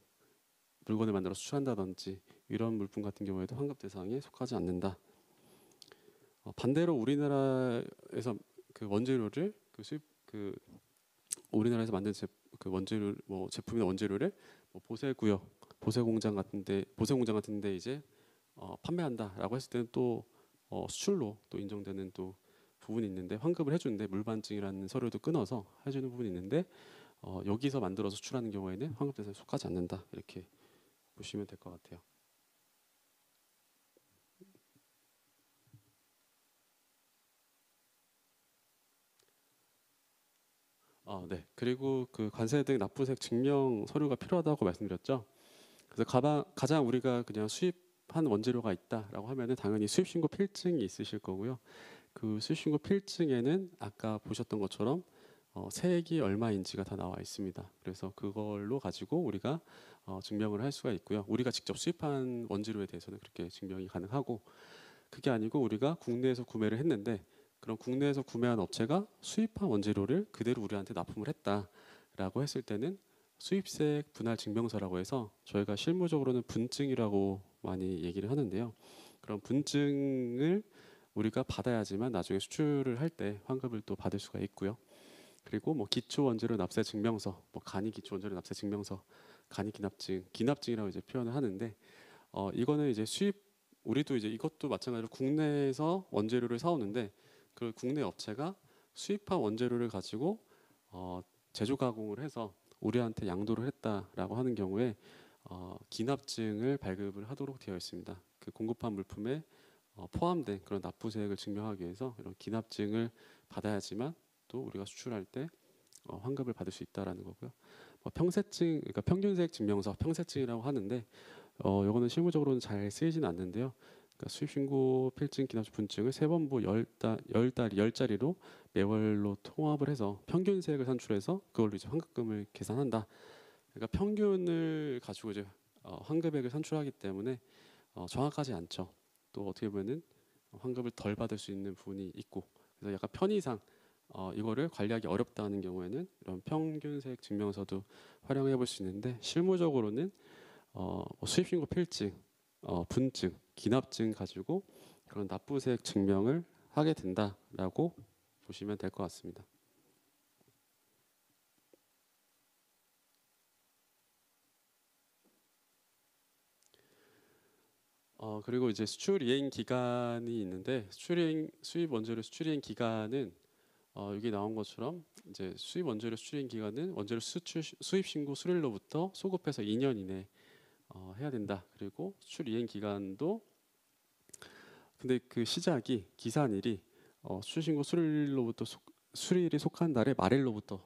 Speaker 2: 물건을 만들어 수출한다든지 이런 물품 같은 경우에도 환급 대상에 속하지 않는다. 반대로 우리나라에서 그 원재료를 우리나라에서 만든 그 원재료 뭐 제품이나 원재료를 뭐 보세구역, 보세공장 같은데 이제 판매한다라고 했을 때는 또 수출로 또 인정되는 또 부분이 있는데, 환급을 해주는데 물반증이라는 서류도 끊어서 해주는 부분이 있는데 여기서 만들어서 수출하는 경우에는 환급 대상에 속하지 않는다, 이렇게 보시면 될 것 같아요. 네. 그리고 그 관세 등 납부색 증명 서류가 필요하다고 말씀드렸죠. 그래서 가장 우리가 그냥 수입한 원재료가 있다라고 하면은 당연히 수입신고 필증이 있으실 거고요. 그 수입신고 필증에는 아까 보셨던 것처럼 세액이 얼마인지가 다 나와 있습니다. 그래서 그걸로 가지고 우리가 증명을 할 수가 있고요. 우리가 직접 수입한 원재료에 대해서는 그렇게 증명이 가능하고, 그게 아니고 우리가 국내에서 구매를 했는데 그럼 국내에서 구매한 업체가 수입한 원재료를 그대로 우리한테 납품을 했다라고 했을 때는 수입세액 분할 증명서라고 해서 저희가 실무적으로는 분증이라고 많이 얘기를 하는데요. 그런 분증을 우리가 받아야지만 나중에 수출을 할 때 환급을 또 받을 수가 있고요. 그리고 뭐 기초 원재료 납세 증명서, 뭐 간이 기초 원재료 납세 증명서, 간이 기납증이라고 이제 표현을 하는데 이거는 이제 수입 우리도 이제 이것도 마찬가지로 국내에서 원재료를 사오는데 그 국내 업체가 수입한 원재료를 가지고 제조 가공을 해서 우리한테 양도를 했다라고 하는 경우에 기납증을 발급을 하도록 되어 있습니다. 그 공급한 물품에 포함된 그런 납부세액을 증명하기 위해서 이런 기납증을 받아야지만 또 우리가 수출할 때 환급을 받을 수 있다라는 거고요. 평세증, 그러니까 평균세액 증명서, 평세증이라고 하는데 이거는 실무적으로는 잘 쓰이지는 않는데요. 그러니까 수입신고 필증, 기납증, 분증을 세번부 10자리로 매월로 통합을 해서 평균세액을 산출해서 그걸로 이제 환급금을 계산한다. 그러니까 평균을 가지고 이제 환급액을 산출하기 때문에 정확하지 않죠. 또 어떻게 보면은 환급을 덜 받을 수 있는 부분이 있고, 그래서 약간 편의상 이거를 관리하기 어렵다는 경우에는 이런 평균세액 증명서도 활용해 볼 수 있는데, 실무적으로는 수입신고 필증, 분증, 기납증 가지고 그런 납부세액 증명을 하게 된다라고 보시면 될 것 같습니다. 그리고 이제 수출 이행 기간이 있는데, 수입 원재료 수출 이행 기간은 여기 나온 것처럼 이제 수입 원재료 수출 이행 기간은 원재료 수입 신고 수일로부터 소급해서 2년 이내 해야 된다. 그리고 수출 이행 기간도 근데 그 시작이 기산일이 수출 신고 수일로부터 수일이 속한 달의 말일로부터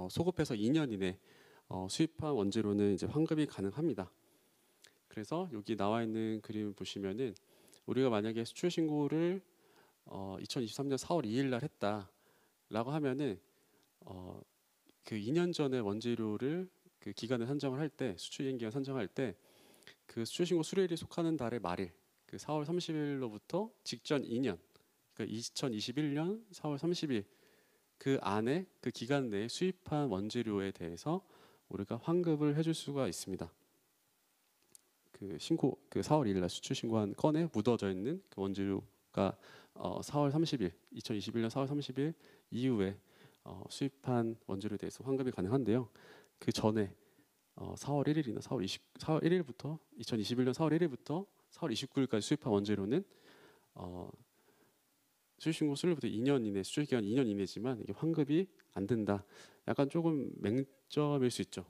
Speaker 2: 소급해서 2년 이내 수입한 원재료는 이제 환급이 가능합니다. 그래서 여기 나와 있는 그림을 보시면은 우리가 만약에 수출 신고를 2023년 4월 2일 날 했다라고 하면은 그 2년 전에 원재료를 그 기간을 산정을 할 때, 수출 이행 기간 산정할 때 그 수출 신고 수료일이 속하는 달의 말일, 그 4월 30일로부터 직전 2년, 그러니까 2021년 4월 30일 그 안에 그 기간 내에 수입한 원재료에 대해서 우리가 환급을 해줄 수가 있습니다. 그 신고 그 4월 2일 날 수출 신고한 건에 묻어져 있는 그 원재료가 4월 30일 2021년 4월 30일 이후에 수입한 원재료에 대해서 환급이 가능한데요. 그 전에 4월 1일이나 4월 1일부터 2021년 4월 1일부터 4월 29일까지 수입한 원재료는 수출 신고 수일부터 2년 이내, 수출 기간 2년 이내지만 이게 환급이 안 된다. 약간 조금 맹점일 수 있죠.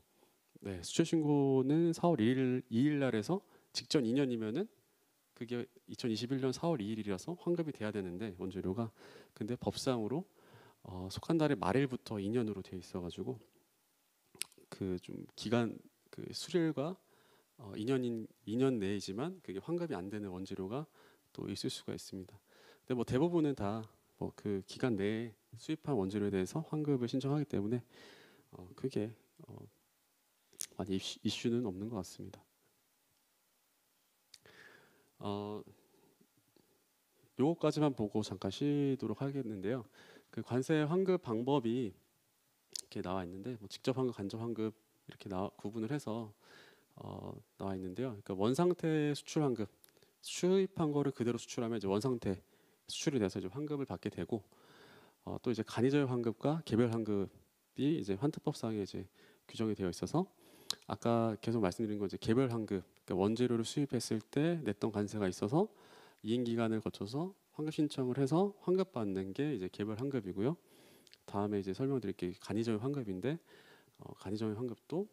Speaker 2: 네, 수출 신고는 4월 2일 날에서 직전 2년이면은 그게 2021년 4월 2일이라서 환급이 돼야 되는데 원재료가, 근데 법상으로 속한 달의 말일부터 2년으로 되어 있어가지고 그 좀 기간 그 수일과 2년 내이지만 그게 환급이 안 되는 원재료가 또 있을 수가 있습니다. 근데 뭐 대부분은 다 뭐 그 기간 내에 수입한 원재료에 대해서 환급을 신청하기 때문에 크게 많이 이슈는 없는 것 같습니다. 요거까지만 보고 잠깐 쉬도록 하겠는데요. 그 관세 환급 방법이 이렇게 나와 있는데, 뭐 직접 환급, 간접 환급 이렇게 구분을 해서 나와 있는데요. 그러니까 원상태 수출 환급, 수입한 거를 그대로 수출하면 이제 원상태 수출이 돼서 이제 환급을 받게 되고, 또 이제 간이적 환급과 개별 환급이 이제 환특법상에 이제 규정이 되어 있어서, 아까 계속 말씀드린 건 이제 개별 환급, 그러니까 원재료를 수입했을 때 냈던 관세가 있어서 이행 기간을 거쳐서 환급 신청을 해서 환급 받는 게 이제 개별 환급이고요. 다음에 이제 설명드릴게 간이적 환급인데, 간이적 환급도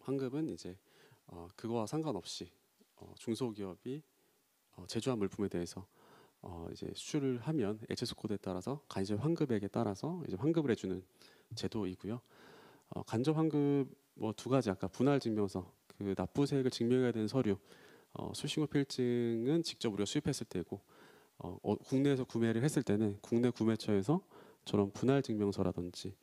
Speaker 2: 환급은 이제 그거와 상관없이 중소기업이 제조한 물품에 대해서 이제 수출을 하면 HSS 코드에 따라서 간이적 환급액에 따라서 이제 환급을 해주는 제도이고요. 간접 환급 뭐 두 가지, 아까 분할 증명서, 그 납부세액을 증명해야 되는 서류, 수신고 필증은 직접 우리가 수입했을 때고, 국내에서 구매를 했을 때는 국내 구매처에서 저런 분할 증명서라든지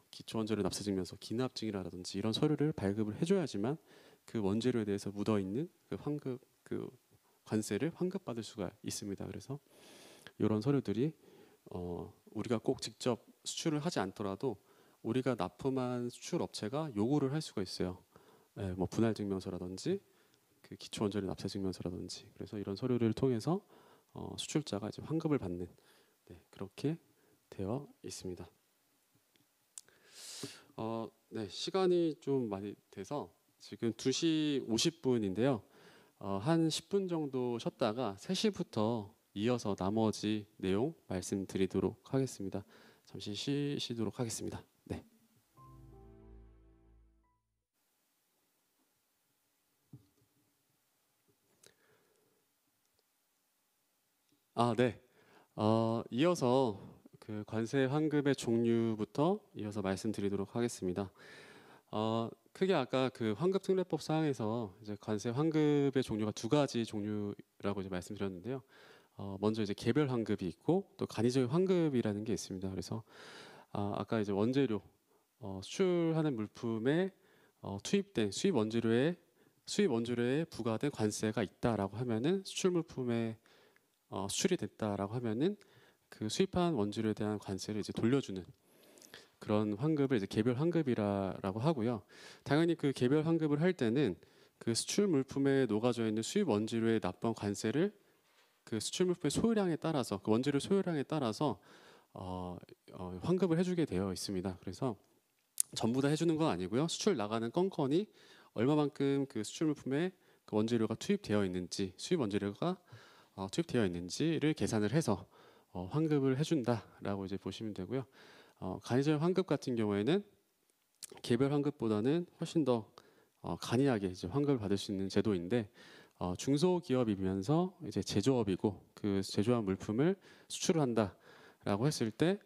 Speaker 2: 기초원재료 납세 증명서, 기납증이라든지 이런 서류를 발급을 해줘야지만 그 원재료에 대해서 묻어 있는 그 환급, 그 관세를 환급받을 수가 있습니다. 그래서 이런 서류들이 우리가 꼭 직접 수출을 하지 않더라도 우리가 납품한 수출 업체가 요구를 할 수가 있어요. 네, 뭐 분할 증명서라든지 그 기초 원재료 납세 증명서라든지. 그래서 이런 서류를 통해서 수출자가 이제 환급을 받는, 네, 그렇게 되어 있습니다. 네, 시간이 좀 많이 돼서 지금 2시 50분인데요. 한 10분 정도 쉬었다가 3시부터 이어서 나머지 내용 말씀드리도록 하겠습니다. 잠시 쉬시도록 하겠습니다. 네. 네. 이어서 그 관세 환급의 종류부터 이어서 말씀드리도록 하겠습니다. 크게 아까 그 환급특례법 사항에서 이제 관세 환급의 종류가 두 가지 종류라고 이제 말씀드렸는데요. 먼저 이제 개별 환급이 있고 또 간이적 환급이라는 게 있습니다. 그래서 아까 이제 원재료 수출하는 물품에 투입된 수입 원재료에 부과된 관세가 있다라고 하면은 수출 물품에 수출이 됐다라고 하면은 그 수입한 원재료에 대한 관세를 이제 돌려주는 그런 환급을 이제 개별 환급이라고 하고요. 당연히 그 개별 환급을 할 때는 그 수출 물품에 녹아져 있는 수입 원재료에 납부한 관세를 그 수출 물품의 소요량에 따라서 그 원재료 소요량에 따라서 환급을 해주게 되어 있습니다. 그래서 전부 다 해주는 건 아니고요. 수출 나가는 건건이 얼마만큼 그 수출 물품에 그 원재료가 투입되어 있는지 수입 원재료가 투입되어 있는지를 계산을 해서 환급을 해준다라고 이제 보시면 되고요. 간이적 환급 같은 경우에는 개별 환급보다는 훨씬 더 간이하게 이제 환급을 받을 수 있는 제도인데 중소기업이면서 이제 제조업이고 그 제조한 물품을 수출을 한다라고 했을 때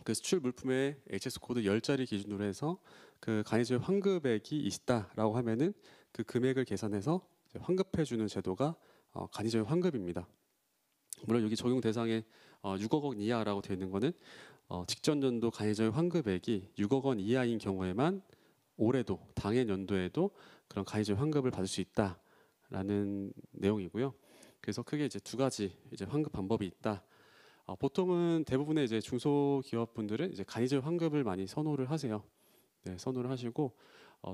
Speaker 2: 그 수출 물품의 HS 코드 10자리 기준으로 해서 그 간이적 환급액이 있다라고 하면은 그 금액을 계산해서 이제 환급해주는 제도가 간이적 환급입니다. 물론 여기 적용 대상에 6억 원 이하라고 되어 있는 거는 직전 연도 간이적 환급액이 6억 원 이하인 경우에만 올해도 당해 연도에도 그런 간이적 환급을 받을 수 있다라는 내용이고요. 그래서 크게 이제 두 가지 이제 환급 방법이 있다. 보통은 대부분의 이제 중소기업 분들은 이제 간이적 환급을 많이 선호를 하세요. 네, 선호를 하시고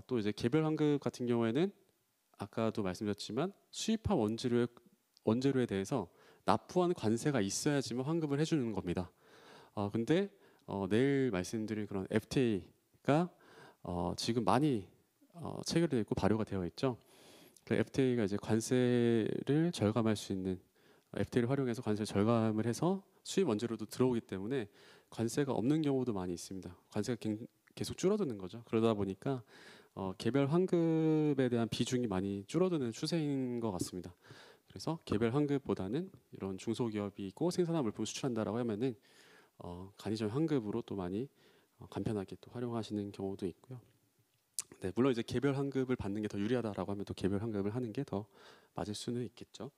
Speaker 2: 또 이제 개별 환급 같은 경우에는 아까도 말씀드렸지만 수입한 원재료에 대해서 납부한 관세가 있어야지만 환급을 해주는 겁니다. 근데 내일 말씀드릴 그런 FTA가 지금 많이 체결되어 있고 발효가 되어 있죠. 그 FTA가 이제 관세를 절감할 수 있는 FTA를 활용해서 관세 절감을 해서 수입 원재료도 들어오기 때문에 관세가 없는 경우도 많이 있습니다. 관세가 계속 줄어드는 거죠. 그러다 보니까 개별 환급에 대한 비중이 많이 줄어드는 추세인 것 같습니다. 그래서 개별 환급보다는 이런 중소기업이고 생산한 물품을 수출한다라고 하면은 간이적 환급으로 또 많이 간편하게 또 활용하시는 경우도 있고요. 네, 물론 이제 개별 환급을 받는 게 더 유리하다라고 하면 또 개별 환급을 하는 게 더 맞을 수는 있겠죠.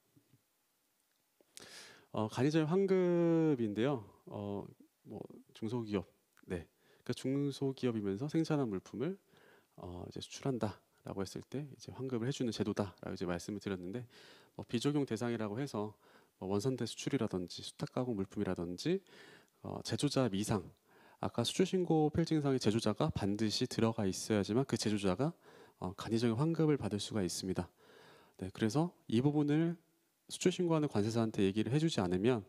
Speaker 2: 간이적 환급인데요. 뭐 중소기업, 네, 그러니까 중소기업이면서 생산한 물품을 이제 수출한다라고 했을 때 이제 환급을 해주는 제도다라고 이제 말씀을 드렸는데 비적용 대상이라고 해서 원산대 수출이라든지 수탁 가공 물품이라든지 제조자 미상 아까 수출신고 필증상의 제조자가 반드시 들어가 있어야지만 그 제조자가 간이적인 환급을 받을 수가 있습니다. 네, 그래서 이 부분을 수출신고하는 관세사한테 얘기를 해주지 않으면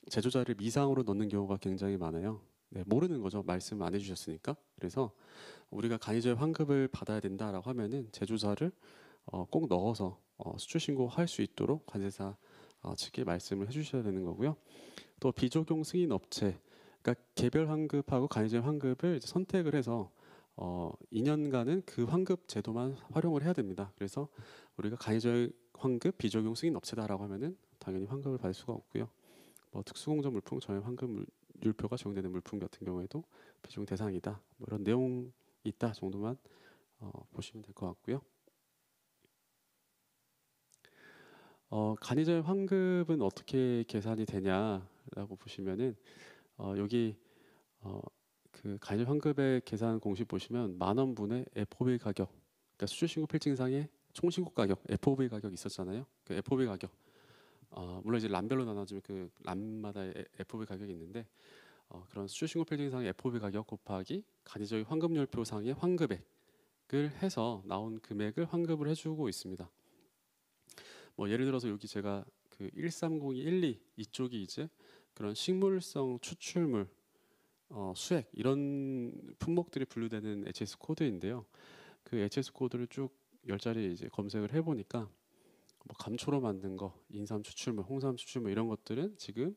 Speaker 2: 제조자를 미상으로 넣는 경우가 굉장히 많아요. 네, 모르는 거죠. 말씀 안 해주셨으니까. 그래서 우리가 간이적 환급을 받아야 된다라고 하면은 제조자를 꼭 넣어서 수출 신고할 수 있도록 관세사 측에 말씀을 해주셔야 되는 거고요. 또 비적용 승인 업체, 그러니까 개별 환급하고 간이적 환급을 이제 선택을 해서 2년간은 그 환급 제도만 활용을 해야 됩니다. 그래서 우리가 간이적 환급 비적용 승인 업체다라고 하면은 당연히 환급을 받을 수가 없고요. 특수공정 물품 전액 환급 율표가 적용되는 물품 같은 경우에도 비적용 대상이다. 이런 내용이 있다 정도만 보시면 될 것 같고요. 간이적 환급은 어떻게 계산이 되냐라고 보시면은 여기 그 간이적 환급의 계산 공식 보시면 10,000원분의 FOB 가격, 그러니까 수출신고 필증상의 총신고 가격 FOB 가격 있었잖아요. 그 FOB 가격 물론 이제 람별로 나눠지면 그 람마다 FOB 가격이 있는데 그런 수출신고 필증상의 FOB 가격 곱하기 간이적 환급율표상의 환급액을 해서 나온 금액을 환급을 해주고 있습니다. 예를 들어서 여기 제가 그 130212 이쪽이 이제 그런 식물성 추출물 수액 이런 품목들이 분류되는 HS 코드인데요. 그 HS 코드를 쭉 10자리 이제 검색을 해보니까 뭐 감초로 만든 거, 인삼 추출물, 홍삼 추출물 이런 것들은 지금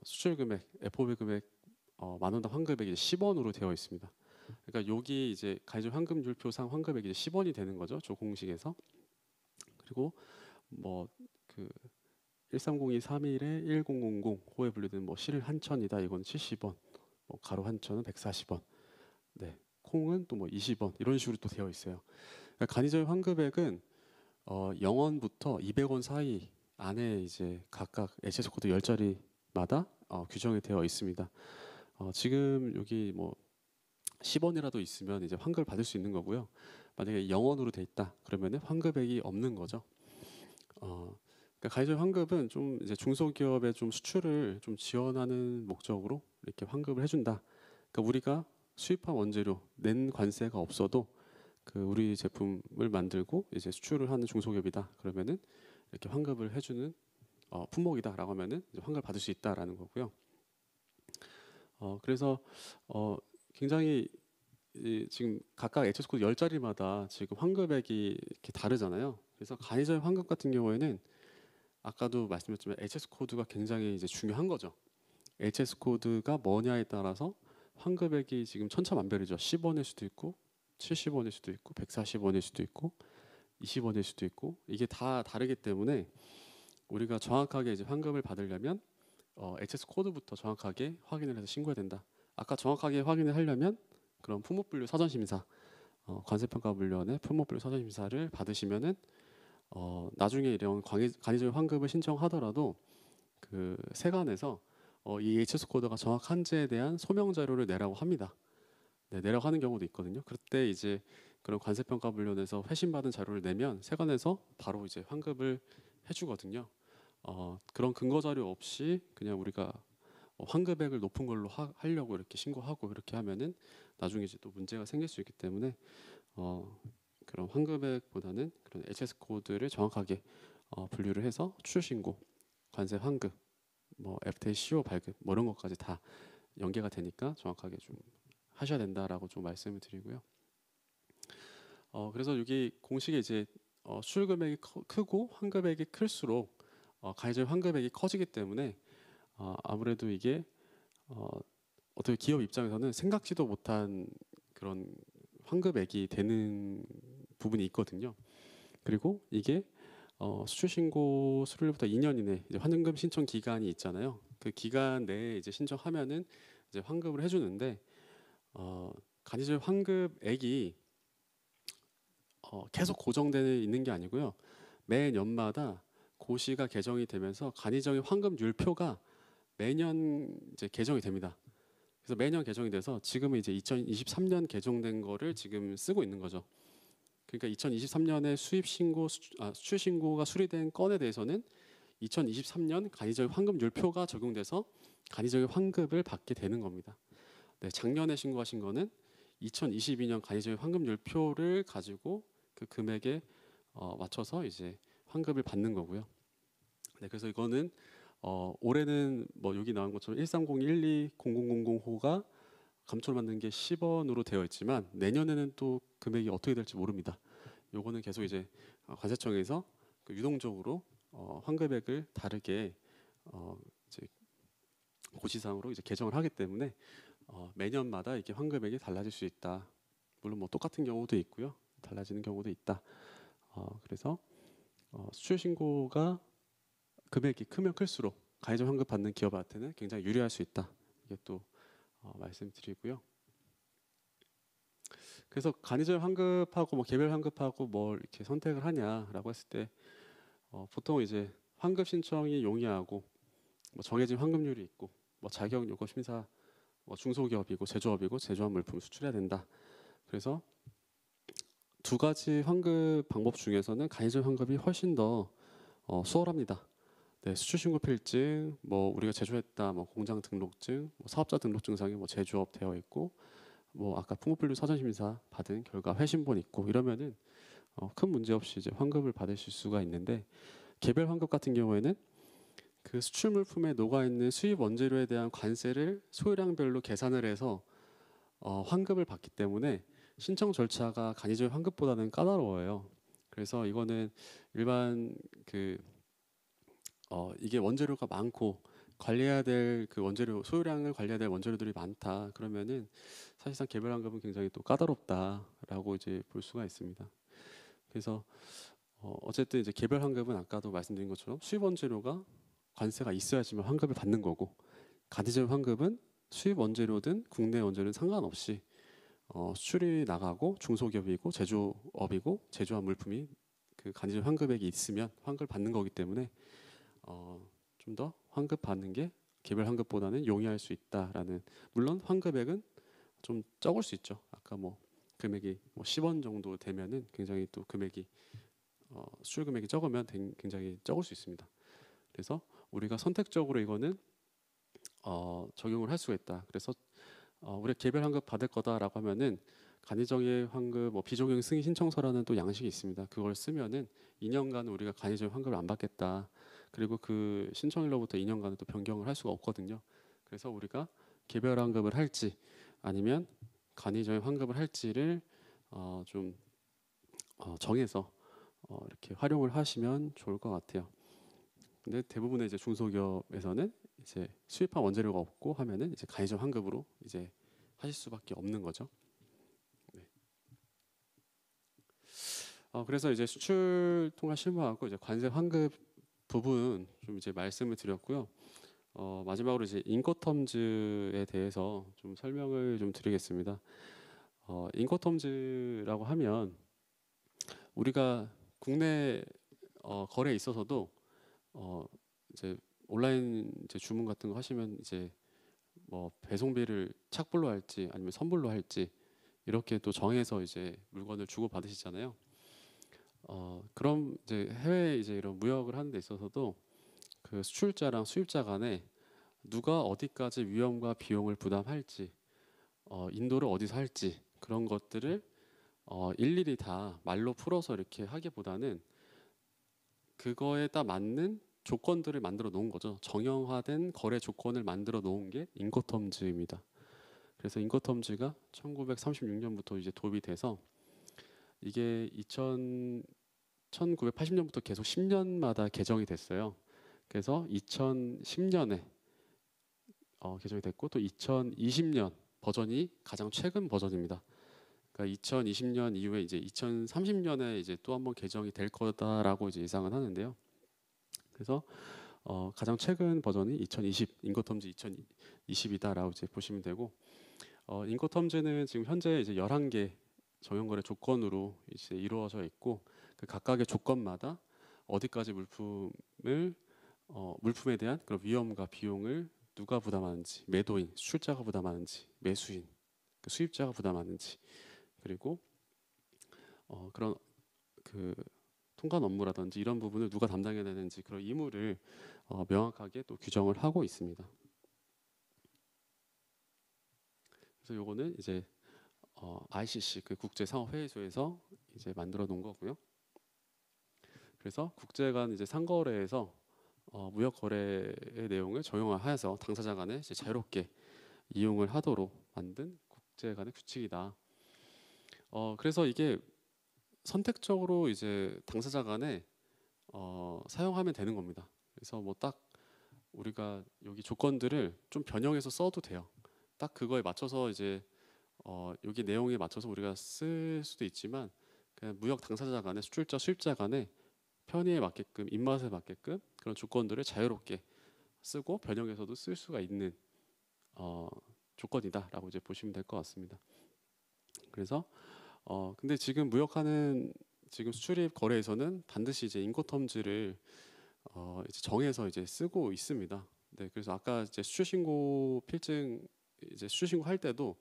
Speaker 2: 수출 금액, FOB 금액 10,000원당 환급액이 10원으로 되어 있습니다. 그러니까 여기 이제 가이드 환급률표상 환급액이 10원이 되는 거죠. 저 공식에서. 그리고 뭐그 1302 3일에 1000 호에 분류된 뭐 실 한천이다. 이건 70원. 뭐 가로 한천은 140원. 네. 콩은 또 뭐 20원. 이런 식으로 또 되어 있어요. 그러니까 간이적 환급액은 0원부터 200원 사이 안에 이제 각각 HS 코드 10자리마다 규정이 되어 있습니다. 지금 여기 뭐 10원이라도 있으면 이제 환급을 받을 수 있는 거고요. 만약에 0원으로 돼 있다 그러면은 환급액이 없는 거죠. 그러니까 가이드 환급은 좀 이제 중소기업의 좀 수출을 좀 지원하는 목적으로 이렇게 환급을 해준다. 그러니까 우리가 수입한 원재료 낸 관세가 없어도 그 우리 제품을 만들고 이제 수출을 하는 중소기업이다. 그러면은 이렇게 환급을 해주는 품목이다라고 하면은 이제 환급을 받을 수 있다라는 거고요. 그래서 굉장히 지금 각각 HS 코드 10자리마다 지금 환급액이 이렇게 다르잖아요. 그래서 간이적 환급 같은 경우에는 아까도 말씀드렸지만 HS 코드가 굉장히 이제 중요한 거죠. HS 코드가 뭐냐에 따라서 환급액이 지금 천차만별이죠. 10원일 수도 있고 70원일 수도 있고 140원일 수도 있고 20원일 수도 있고 이게 다 다르기 때문에 우리가 정확하게 이제 환급을 받으려면 HS 코드부터 정확하게 확인을 해서 신고해야 된다. 아까 정확하게 확인을 하려면 그런 품목분류 사전심사 관세평가물련의 품목분류 사전심사를 받으시면은 나중에 이런 간이적 환급을 신청하더라도 그 세관에서 이 HS 코드가 정확한지에 대한 소명 자료를 내라고 합니다. 네, 내라고 하는 경우도 있거든요. 그때 이제 그런 관세평가물련에서 회신받은 자료를 내면 세관에서 바로 이제 환급을 해주거든요. 그런 근거 자료 없이 그냥 우리가 환급액을 높은 걸로 하려고 이렇게 신고하고 이렇게 하면은 나중에 이제 또 문제가 생길 수 있기 때문에 그런 환급액보다는 그런 HS 코드를 정확하게 분류를 해서 추출 신고, 관세 환급, 뭐 FTA CO 발급 뭐 이런 것까지 다 연계가 되니까 정확하게 좀 하셔야 된다라고 좀 말씀을 드리고요. 그래서 여기 공식에 이제 수출 금액이 크고 환급액이 클수록 가이적 환급액이 커지기 때문에 아무래도 이게 어떻게 기업 입장에서는 생각지도 못한 그런 환급액이 되는 부분이 있거든요. 그리고 이게 수출 신고 수료일부터 2년 이내 이제 환급 신청 기간이 있잖아요. 그 기간 내에 이제 신청하면은 이제 환급을 해주는데 간이적 환급액이 계속 고정되어 있는 게 아니고요. 매 년마다 고시가 개정이 되면서 간이적 환급률표가 매년 이제 개정이 됩니다. 그래서 매년 개정이 돼서 지금은 이제 2023년 개정된 거를 지금 쓰고 있는 거죠. 그러니까 2023년에 수출 신고가 수리된 건에 대해서는 2023년 간이적 환급률표가 적용돼서 간이적 환급을 받게 되는 겁니다. 네, 작년에 신고하신 거는 2022년 간이적 환급률표를 가지고 그 금액에 맞춰서 이제 환급을 받는 거고요. 네, 그래서 이거는 올해는 뭐 여기 나온 것처럼 13012000호가 감초를 만든 게 10원으로 되어 있지만 내년에는 또 금액이 어떻게 될지 모릅니다. 요거는 계속 이제 관세청에서 그 유동적으로 환급액을 다르게 이제 고시상으로 이제 개정을 하기 때문에 매년마다 이게 환급액이 달라질 수 있다. 물론 뭐 똑같은 경우도 있고요, 달라지는 경우도 있다. 그래서 수출 신고가 금액이 크면 클수록 가이적 환급 받는 기업한테는 굉장히 유리할 수 있다. 이게 또 말씀드리고요. 그래서 간이적 환급하고 뭐 개별 환급하고 뭘 이렇게 선택을 하냐라고 했을 때 보통 이제 환급 신청이 용이하고 뭐 정해진 환급률이 있고 뭐 자격 요구 심사 뭐 중소기업이고 제조업이고 제조업 물품 수출해야 된다. 그래서 두 가지 환급 방법 중에서는 간이적 환급이 훨씬 더 수월합니다. 네, 수출신고 필증, 뭐 우리가 제조했다, 뭐 공장 등록증, 뭐 사업자 등록증상에 뭐 제조업 되어 있고, 뭐 아까 품목분류 사전심사 받은 결과 회신본 있고 이러면은 큰 문제 없이 이제 환급을 받으실 수가 있는데 개별 환급 같은 경우에는 그 수출 물품에 녹아 있는 수입 원재료에 대한 관세를 소요량별로 계산을 해서 환급을 받기 때문에 신청 절차가 간이적 환급보다는 까다로워요. 그래서 이거는 일반 그 이게 원재료가 많고 관리해야 될 그 원재료 소요량을 관리해야 될 원재료들이 많다. 그러면은 사실상 개별 환급은 굉장히 또 까다롭다라고 이제 볼 수가 있습니다. 그래서 어쨌든 이제 개별 환급은 아까도 말씀드린 것처럼 수입 원재료가 관세가 있어야지만 환급을 받는 거고, 가디전 환급은 수입 원재료든 국내 원재료든 상관없이 수출이 나가고 중소기업이고 제조업이고 제조한 물품이 그 간이전 환급액이 있으면 환급을 받는 거기 때문에 좀 더 환급 받는 게 개별 환급보다는 용이할 수 있다라는. 물론 환급액은 좀 적을 수 있죠. 아까 뭐 금액이 뭐 10원 정도 되면은 굉장히 또 금액이 수출 금액이 적으면 굉장히 적을 수 있습니다. 그래서 우리가 선택적으로 이거는 적용을 할 수가 있다. 그래서 우리가 개별 환급 받을 거다라고 하면은 간이정의 환급 뭐 비적용 승인 신청서라는 또 양식이 있습니다. 그걸 쓰면은 2년간 우리가 간이정 환급을 안 받겠다. 그리고 그 신청일로부터 2년간은 또 변경을 할 수가 없거든요. 그래서 우리가 개별 환급을 할지 아니면 간이정 환급을 할지를 좀 정해서 이렇게 활용을 하시면 좋을 것 같아요. 근데 대부분의 이제 중소기업에서는 이제 수입한 원재료가 없고 하면은 이제 간이정 환급으로 이제 하실 수밖에 없는 거죠. 네. 그래서 이제 수출 통화 실무하고 이제 관세 환급 부분 좀 이제 말씀을 드렸고요. 마지막으로 이제 인코텀즈에 대해서 좀 설명을 좀 드리겠습니다. 인코텀즈라고 하면 우리가 국내 거래에 있어서도 이제 온라인 이제 주문 같은 거 하시면 이제 뭐 배송비를 착불로 할지 아니면 선불로 할지 이렇게 또 정해서 이제 물건을 주고 받으시잖아요. 그럼 이제 해외 이제 이런 무역을 하는 데 있어서도 그 수출자랑 수입자 간에 누가 어디까지 위험과 비용을 부담할지, 인도를 어디서 할지 그런 것들을 일일이 다 말로 풀어서 이렇게 하기보다는 그거에 딱 맞는 조건들을 만들어 놓은 거죠. 정형화된 거래 조건을 만들어 놓은 게 인코텀즈입니다. 그래서 인코텀즈가 1936년부터 이제 도입이 돼서 이게 1980년부터 계속 10년마다 개정이 됐어요. 그래서 2010년에 개정이 됐고 또 2020년 버전이 가장 최근 버전입니다. 그러니까 2020년 이후에 이제 2030년에 이제 또 한번 개정이 될 거다라고 이제 예상은 하는데요. 그래서 가장 최근 버전이 2020 인코텀즈 2020이다라고 이제 보시면 되고, 인코텀즈는 지금 현재 이제 11개 정형거래 조건으로 이제 이루어져 있고 그 각각의 조건마다 어디까지 물품에 대한 그런 위험과 비용을 누가 부담하는지, 매도인, 수출자가 부담하는지, 매수인, 그 수입자가 부담하는지, 그리고 그런 그 통관 업무라든지 이런 부분을 누가 담당해야 되는지 그런 의무를 명확하게 또 규정을 하고 있습니다. 그래서 요거는 이제 ICC 그 국제상업회의소에서 이제 만들어 놓은 거고요. 그래서 국제 간 이제 상거래에서 무역 거래의 내용을 정형화해서 당사자 간에 이제 자유롭게 이용을 하도록 만든 국제 간의 규칙이다. 그래서 이게 선택적으로 이제 당사자 간에 사용하면 되는 겁니다. 그래서 뭐 딱 우리가 여기 조건들을 좀 변형해서 써도 돼요. 딱 그거에 맞춰서 이제 여기 내용에 맞춰서 우리가 쓸 수도 있지만 그냥 무역 당사자 간에 수출자 수입자 간에 편의에 맞게끔 입맛에 맞게끔 그런 조건들을 자유롭게 쓰고 변형해서도 쓸 수가 있는 조건이다라고 이제 보시면 될 것 같습니다. 그래서 근데 지금 무역하는 지금 수출입 거래에서는 반드시 이제 인코텀즈를 이제 정해서 이제 쓰고 있습니다. 네, 그래서 아까 이제 수출 신고 필증 이제 수출 신고 할 때도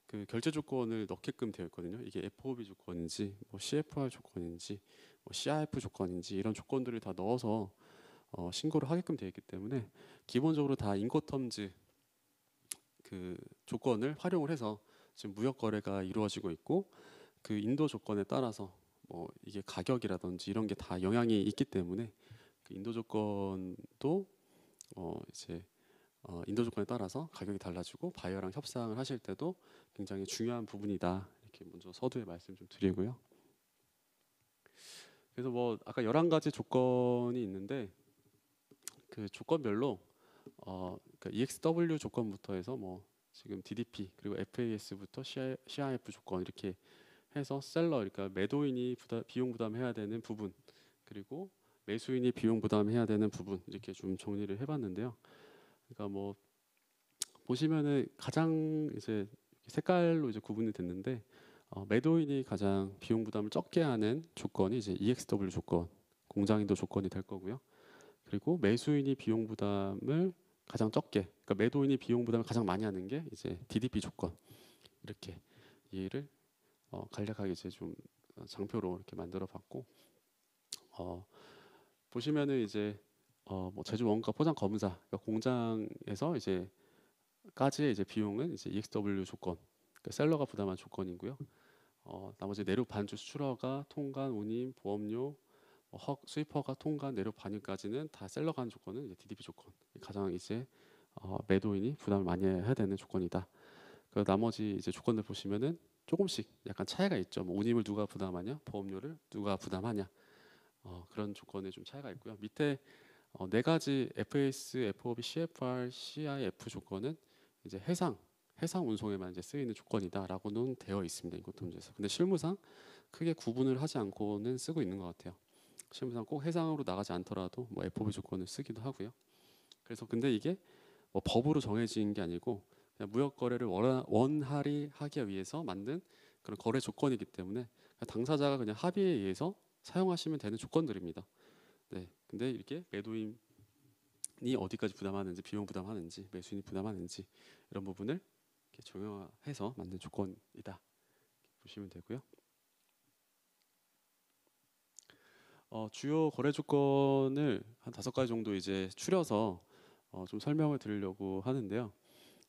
Speaker 2: 그 결제 조건을 넣게끔 되어 있거든요. 이게 FOB 조건인지, 뭐 CFR 조건인지, 뭐 CIF 조건인지 이런 조건들을 다 넣어서 신고를 하게끔 되어 있기 때문에 기본적으로 다 인코텀즈 그 조건을 활용을 해서 지금 무역 거래가 이루어지고 있고 그 인도 조건에 따라서 뭐 이게 가격이라든지 이런 게 다 영향이 있기 때문에 그 인도 조건도 이제 인도 조건에 따라서 가격이 달라지고 바이어랑 협상을 하실 때도 굉장히 중요한 부분이다. 이렇게 먼저 서두에 말씀 좀 드리고요. 그래서 뭐 아까 11가지 조건이 있는데 그 조건별로 그러니까 EXW 조건부터 해서 뭐 지금 DDP 그리고 FAS부터 CIF 조건 이렇게 해서 셀러 그러니까 매도인이 비용 부담해야 되는 부분 그리고 매수인이 비용 부담해야 되는 부분 이렇게 좀 정리를 해봤는데요. 그러니까 뭐 보시면은 가장 이제 색깔로 이제 구분이 됐는데 매도인이 가장 비용 부담을 적게 하는 조건이 이제 EXW 조건, 공장인도 조건이 될 거고요. 그리고 매수인이 비용 부담을 가장 적게, 그러니까 매도인이 비용 부담을 가장 많이 하는 게 이제 DDP 조건 이렇게 이해를 간략하게 이제 좀 장표로 이렇게 만들어봤고 보시면은 이제 뭐 제조 원가 포장 검사, 그러니까 공장에서 이제 까지의 이제 비용은 이제 EXW 조건, 그러니까 셀러가 부담한 조건이고요. 나머지 내륙 반주 수출허가, 통관, 운임, 보험료, 수입허가, 통관, 내륙 반입까지는 다 셀러가 하는 조건은 이제 DDP 조건. 가장 이제 매도인이 부담을 많이 해야 되는 조건이다. 그 나머지 이제 조건들 보시면은 조금씩 약간 차이가 있죠. 뭐 운임을 누가 부담하냐, 보험료를 누가 부담하냐 그런 조건에 좀 차이가 있고요. 밑에 네 가지 FAS, FOB, CFR, CIF 조건은 이제 해상 운송에만 이제 쓰이는 조건이다라고는 되어 있습니다. 인코트 문제에서. 근데 실무상 크게 구분을 하지 않고는 쓰고 있는 것 같아요. 실무상 꼭 해상으로 나가지 않더라도 뭐 FOB 조건을 쓰기도 하고요. 그래서 근데 이게 뭐 법으로 정해진 게 아니고 그냥 무역 거래를 원활히 하기 위해서 만든 그런 거래 조건이기 때문에 당사자가 그냥 합의에 의해서 사용하시면 되는 조건들입니다. 네. 근데 이렇게 매도인이 어디까지 부담하는지, 비용 부담하는지, 매수인이 부담하는지 이런 부분을 이렇게 적용해서 만든 조건이다. 보시면 되고요. 주요 거래 조건을 한 5가지 정도 이제 추려서 좀 설명을 드리려고 하는데요.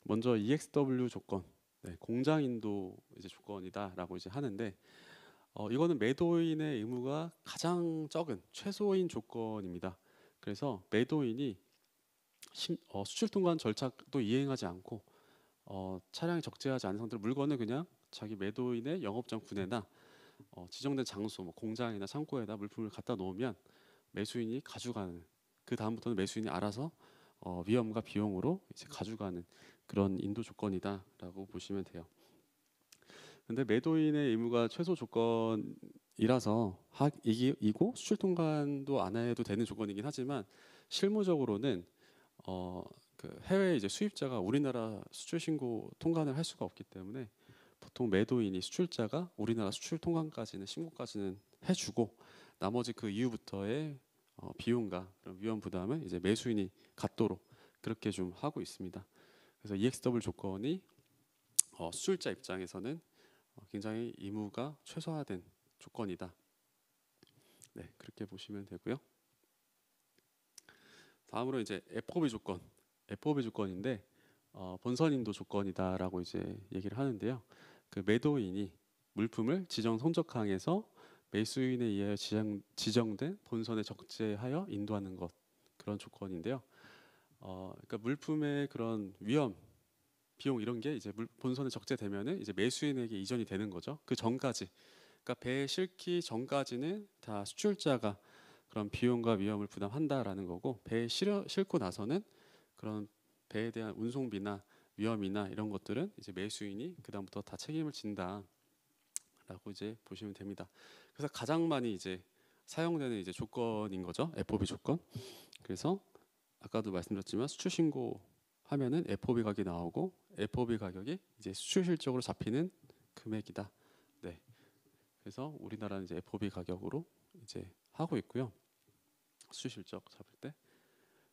Speaker 2: 먼저 EXW 조건, 네, 공장 인도 이제 조건이다라고 이제 하는데 이거는 매도인의 의무가 가장 적은 최소인 조건입니다. 그래서 매도인이 수출 통관 절차도 이행하지 않고 차량이 적재하지 않은 상태로 물건을 그냥 자기 매도인의 영업장 분해나 지정된 장소, 뭐 공장이나 창고에다 물품을 갖다 놓으면 매수인이 가져가는 그 다음부터는 매수인이 알아서 위험과 비용으로 이제 가져가는 그런 인도 조건이다라고 보시면 돼요. 근데 매도인의 의무가 최소 조건이라서 이고 수출 통관도 안 해도 되는 조건이긴 하지만 실무적으로는 그 해외 이제 수입자가 우리나라 수출 신고 통관을 할 수가 없기 때문에 보통 매도인이 수출자가 우리나라 수출 통관까지는 신고까지는 해주고 나머지 그 이후부터의 비용과 그런 위험 부담은 이제 매수인이 갖도록 그렇게 좀 하고 있습니다. 그래서 EXW 조건이 수출자 입장에서는 굉장히 의무가 최소화된 조건이다. 네, 그렇게 보시면 되고요. 다음으로 이제 FOB 조건, FOB 조건인데 본선 인도 조건이다라고 이제 얘기를 하는데요. 그 매도인이 물품을 지정 선적항에서 매수인에 의해 지정된 본선에 적재하여 인도하는 것 그런 조건인데요. 그러니까 물품의 그런 위험, 비용 이런 게 이제 본선에 적재되면은 이제 매수인에게 이전이 되는 거죠. 그 전까지, 그러니까 배에 싣기 전까지는 다 수출자가 그런 비용과 위험을 부담한다라는 거고 배에 싣고 나서는 그런 배에 대한 운송비나 위험이나 이런 것들은 이제 매수인이 그 다음부터 다 책임을 진다라고 이제 보시면 됩니다. 그래서 가장 많이 이제 사용되는 이제 조건인 거죠. FOB 조건. 그래서 아까도 말씀드렸지만 수출 신고 하면은 FOB 가격이 나오고 FOB 가격이 이제 수출 실적으로 잡히는 금액이다. 네. 그래서 우리나라는 이제 FOB 가격으로 이제 하고 있고요. 수출 실적 잡을 때.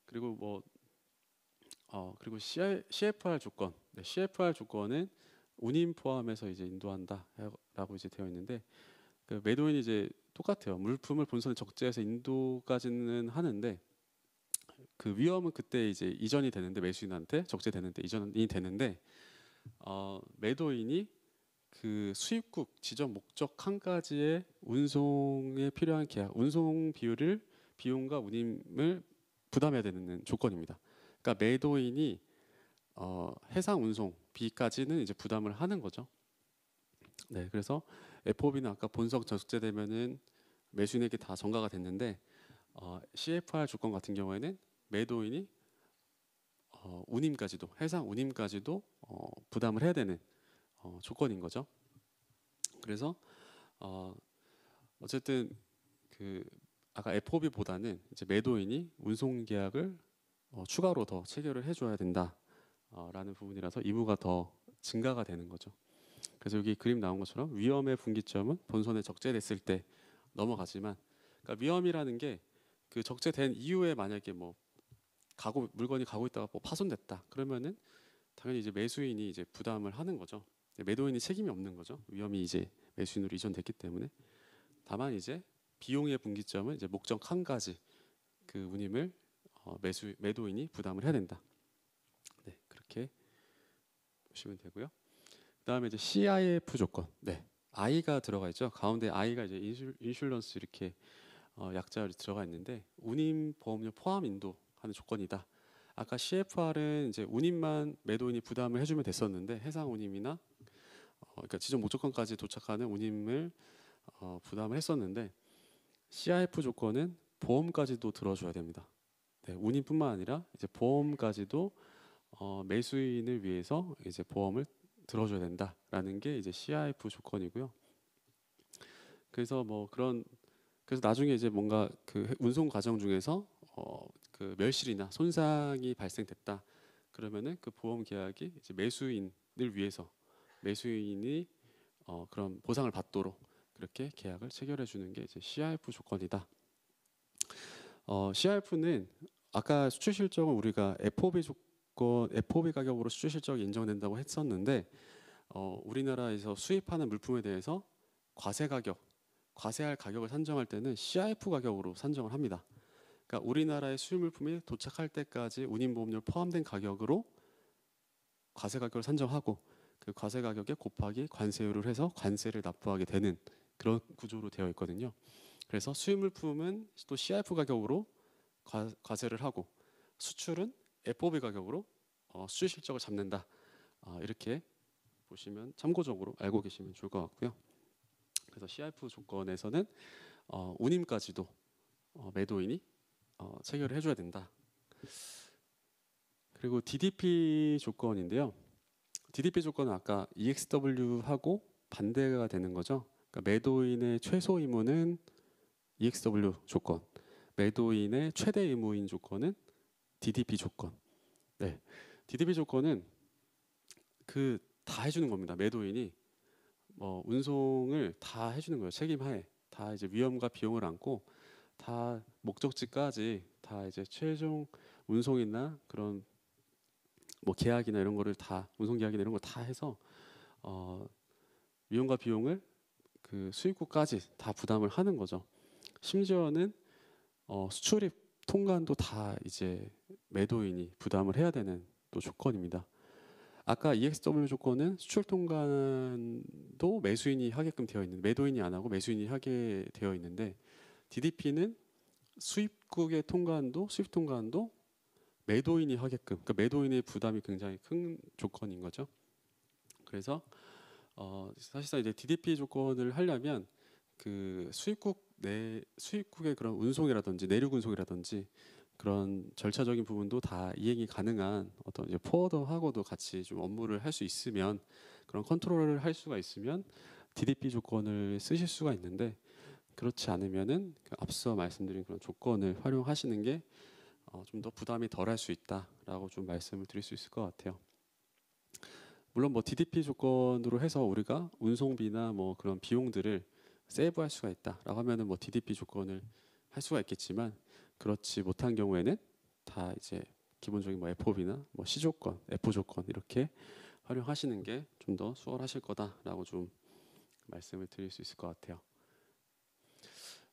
Speaker 2: 그리고 뭐 그리고 CFR 조건. 네, CFR 조건은 운임 포함해서 이제 인도한다라고 이제 되어 있는데 그 매도인이 이제 똑같아요. 물품을 본선에 적재해서 인도까지는 하는데 그 위험은 그때 이제 이전이 되는데 매수인한테 적재되는데 이전이 되는데 매도인이 그 수입국 지정 목적 칸까지의 운송에 필요한 계약, 운송 비용과 운임을 부담해야 되는 조건입니다. 그러니까 매도인이 해상 운송 비까지는 이제 부담을 하는 거죠. 네, 그래서 FOB는 아까 본석 적재되면은 매수인에게 다 전가가 됐는데 CFR 조건 같은 경우에는 매도인이 운임까지도 해상 운임까지도 부담을 해야 되는 조건인 거죠. 그래서 어쨌든 그 아까 FOB보다는 이제 매도인이 운송 계약을 추가로 더 체결을 해줘야 된다라는 부분이라서 의무가 더 증가가 되는 거죠. 그래서 여기 그림 나온 것처럼 위험의 분기점은 본선에 적재됐을 때 넘어가지만, 그러니까 위험이라는 게 그 적재된 이후에 만약에 뭐 물건이 가고 있다가 뭐 파손됐다 그러면은 당연히 이제 매수인이 이제 부담을 하는 거죠. 매도인이 책임이 없는 거죠. 위험이 이제 매수인으로 이전됐기 때문에. 다만 이제 비용의 분기점은 이제 목적 한 가지 그 운임을 매도인이 부담을 해야 된다. 네, 그렇게 보시면 되고요. 그다음에 이제 CIF 조건. 네, I가 들어가 있죠. 가운데 I가 이제 인슐런스 이렇게 약자로 들어가 있는데 운임 보험료 포함 인도하는 조건이다. 아까 CFR은 이제 운임만 매도인이 부담을 해주면 됐었는데 해상 운임이나 그러니까 지정 목적권까지 도착하는 운임을 부담을 했었는데 CIF 조건은 보험까지도 들어줘야 됩니다. 네, 운임뿐만 아니라 이제 보험까지도 매수인을 위해서 이제 보험을 들어줘야 된다라는 게 이제 CIF 조건이고요. 그래서 그래서 나중에 이제 뭔가 그 운송 과정 중에서 그 멸실이나 손상이 발생됐다 그러면은 그 보험 계약이 이제 매수인을 위해서 매수인이 그런 보상을 받도록 그렇게 계약을 체결해 주는 게 이제 CIF 조건이다. CIF는 아까 수출 실적은 우리가 FOB 가격으로 수출 실적이 인정된다고 했었는데 우리나라에서 수입하는 물품에 대해서 과세할 가격을 산정할 때는 CIF 가격으로 산정을 합니다. 그러니까 우리나라의 수입 물품이 도착할 때까지 운임보험료 포함된 가격으로 과세 가격을 산정하고 그 과세 가격에 곱하기 관세율을 해서 관세를 납부하게 되는 그런 구조로 되어 있거든요. 그래서 수입 물품은 또 CIF 가격으로 과세를 하고 수출은 FOB 가격으로 수출 실적을 잡는다. 이렇게 보시면 참고적으로 알고 계시면 좋을 것 같고요. 그래서 CIF 조건에서는 운임까지도 매도인이 체결을 해줘야 된다. 그리고 DDP 조건인데요. DDP 조건은 아까 EXW하고 반대가 되는 거죠. 그러니까 매도인의 최소 의무는 EXW 조건, 매도인의 최대 의무인 조건은 DDP 조건. 네, DDP 조건은 그 다 해주는 겁니다. 매도인이 운송을 다 해주는 거예요. 책임하에 다 이제 위험과 비용을 안고 다 목적지까지 다 이제 최종 운송이나 그런 뭐 계약이나 이런 거를 다 운송 계약이나 이런 거 다 해서 위험과 비용을 그 수입국까지 다 부담을 하는 거죠. 심지어는 수출입 통관도 다 이제 매도인이 부담을 해야 되는 또 조건입니다. 아까 EXW 조건은 수출 통관도 매수인이 하게끔 되어 있는, 매도인이 안 하고 매수인이 하게 되어 있는데 DDP는 수입국의 통관도 수입 통관도 매도인이 하게끔, 그러니까 매도인의 부담이 굉장히 큰 조건인 거죠. 그래서 사실상 이제 DDP 조건을 하려면 그 수입국의 그런 운송이라든지 내륙 운송이라든지 그런 절차적인 부분도 다 이행이 가능한 어떤 이제 포워더하고도 같이 좀 업무를 할 수 있으면 그런 컨트롤을 할 수가 있으면 DDP 조건을 쓰실 수가 있는데 그렇지 않으면은 그 앞서 말씀드린 그런 조건을 활용하시는 게 좀 더 부담이 덜할 수 있다라고 좀 말씀을 드릴 수 있을 것 같아요. 물론 뭐 DDP 조건으로 해서 우리가 운송비나 뭐 그런 비용들을 세이브할 수가 있다라고 하면은 뭐 DDP 조건을 할 수가 있겠지만 그렇지 못한 경우에는 다 이제 기본적인 뭐 FOB나 뭐 C 조건, F 조건 이렇게 활용하시는 게 좀 더 수월하실 거다라고 좀 말씀을 드릴 수 있을 것 같아요.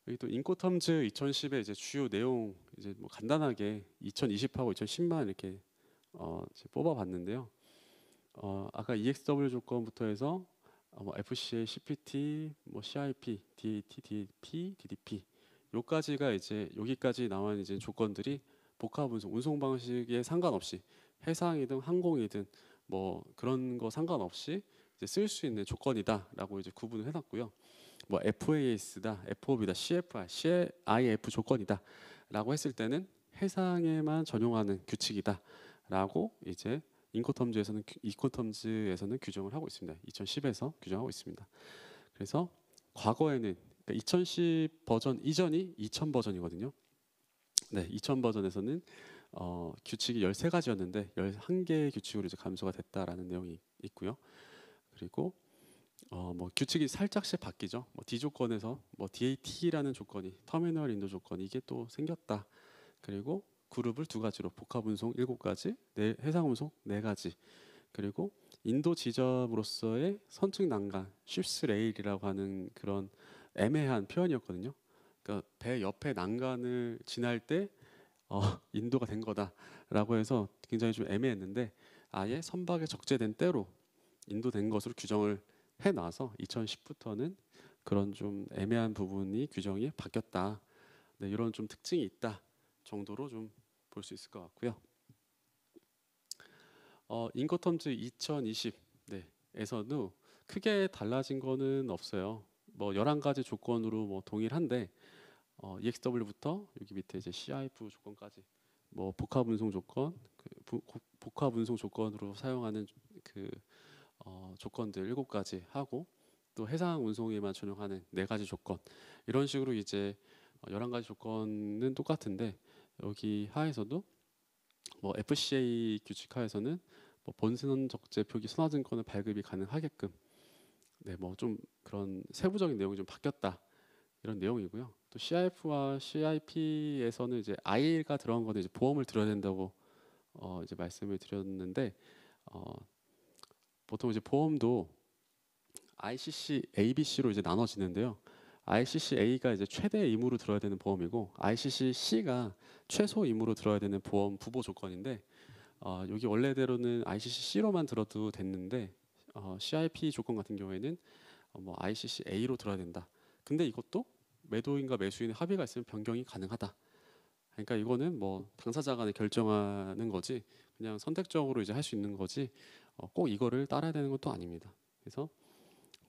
Speaker 2: 여기 또 인코텀즈 2010의 이제 주요 내용 이제 뭐 간단하게 2020하고 2010만 이렇게 이제 뽑아봤는데요. 아까 EXW 조건부터 해서 뭐 FCA, CPT, 뭐 CIP, DAT, DAP, DDP 요까지가 이제 여기까지 나와 있는 이제 조건들이 복합 운송 방식에 상관없이 해상이든 항공이든 뭐 그런 거 상관없이 이제 쓸 수 있는 조건이다라고 이제 구분을 해놨고요. 뭐 FAS다, FOB다, CFR, CIF 조건이다라고 했을 때는 해상에만 전용하는 규칙이다라고 이제 인코텀즈에서는 규정을 하고 있습니다. 2010에서 규정하고 있습니다. 그래서 과거에는 그러니까 2010 버전 이전이 2000 버전이거든요. 네, 2000 버전에서는 규칙이 13가지였는데 11개의 규칙으로 이제 감소가 됐다라는 내용이 있고요. 그리고 뭐 규칙이 살짝씩 바뀌죠. 뭐 D 조건에서 뭐 DAT라는 조건이 터미널 인도 조건 이게 또 생겼다. 그리고 그룹을 2가지로 복합 운송 7가지, 해상 운송 4가지. 그리고 인도 지점으로서의 선측 난간, 쉽스 레일이라고 하는 그런 애매한 표현이었거든요. 그러니까 배 옆에 난간을 지날 때 인도가 된 거다라고 해서 굉장히 좀 애매했는데 아예 선박에 적재된 때로 인도된 것으로 규정을 해놔서 2010부터는 그런 좀 애매한 부분이 규정이 바뀌었다. 네, 이런 좀 특징이 있다 정도로 좀 볼 수 있을 것 같고요. 인코텀즈 2020 에서도 크게 달라진 거는 없어요. 뭐 11가지 조건으로 뭐 동일한데 EXW부터 여기 밑에 이제 CIF 조건까지 뭐 복합 운송 조건, 복합 운송 조건으로 사용하는 그 조건들 7가지 하고 또 해상 운송에만 전용하는 4가지 조건 이런 식으로 이제 11가지 조건은 똑같은데 여기 하에서도 뭐 FCA 규칙 하에서는 뭐 본선 적재 표기 선화증권을 발급이 가능하게끔 뭐 좀 그런 세부적인 내용이 좀 바뀌었다 이런 내용이고요. 또 CIF와 CIP에서는 이제 I가 들어간 거는 이제 보험을 들어야 된다고 이제 말씀을 드렸는데 보통 이제 보험도 ICC, ABC로 이제 나눠지는데요. ICC A가 이제 최대 의무로 들어야 되는 보험이고 ICC C가 최소 의무로 들어야 되는 보험 부보 조건인데 여기 원래대로는 ICC C로만 들어도 됐는데 CIP 조건 같은 경우에는 뭐 ICC A로 들어야 된다. 근데 이것도 매도인과 매수인의 합의가 있으면 변경이 가능하다. 그러니까 이거는 뭐 당사자 간에 결정하는 거지 그냥 선택적으로 이제 할 수 있는 거지 꼭 이거를 따라야 되는 것도 아닙니다. 그래서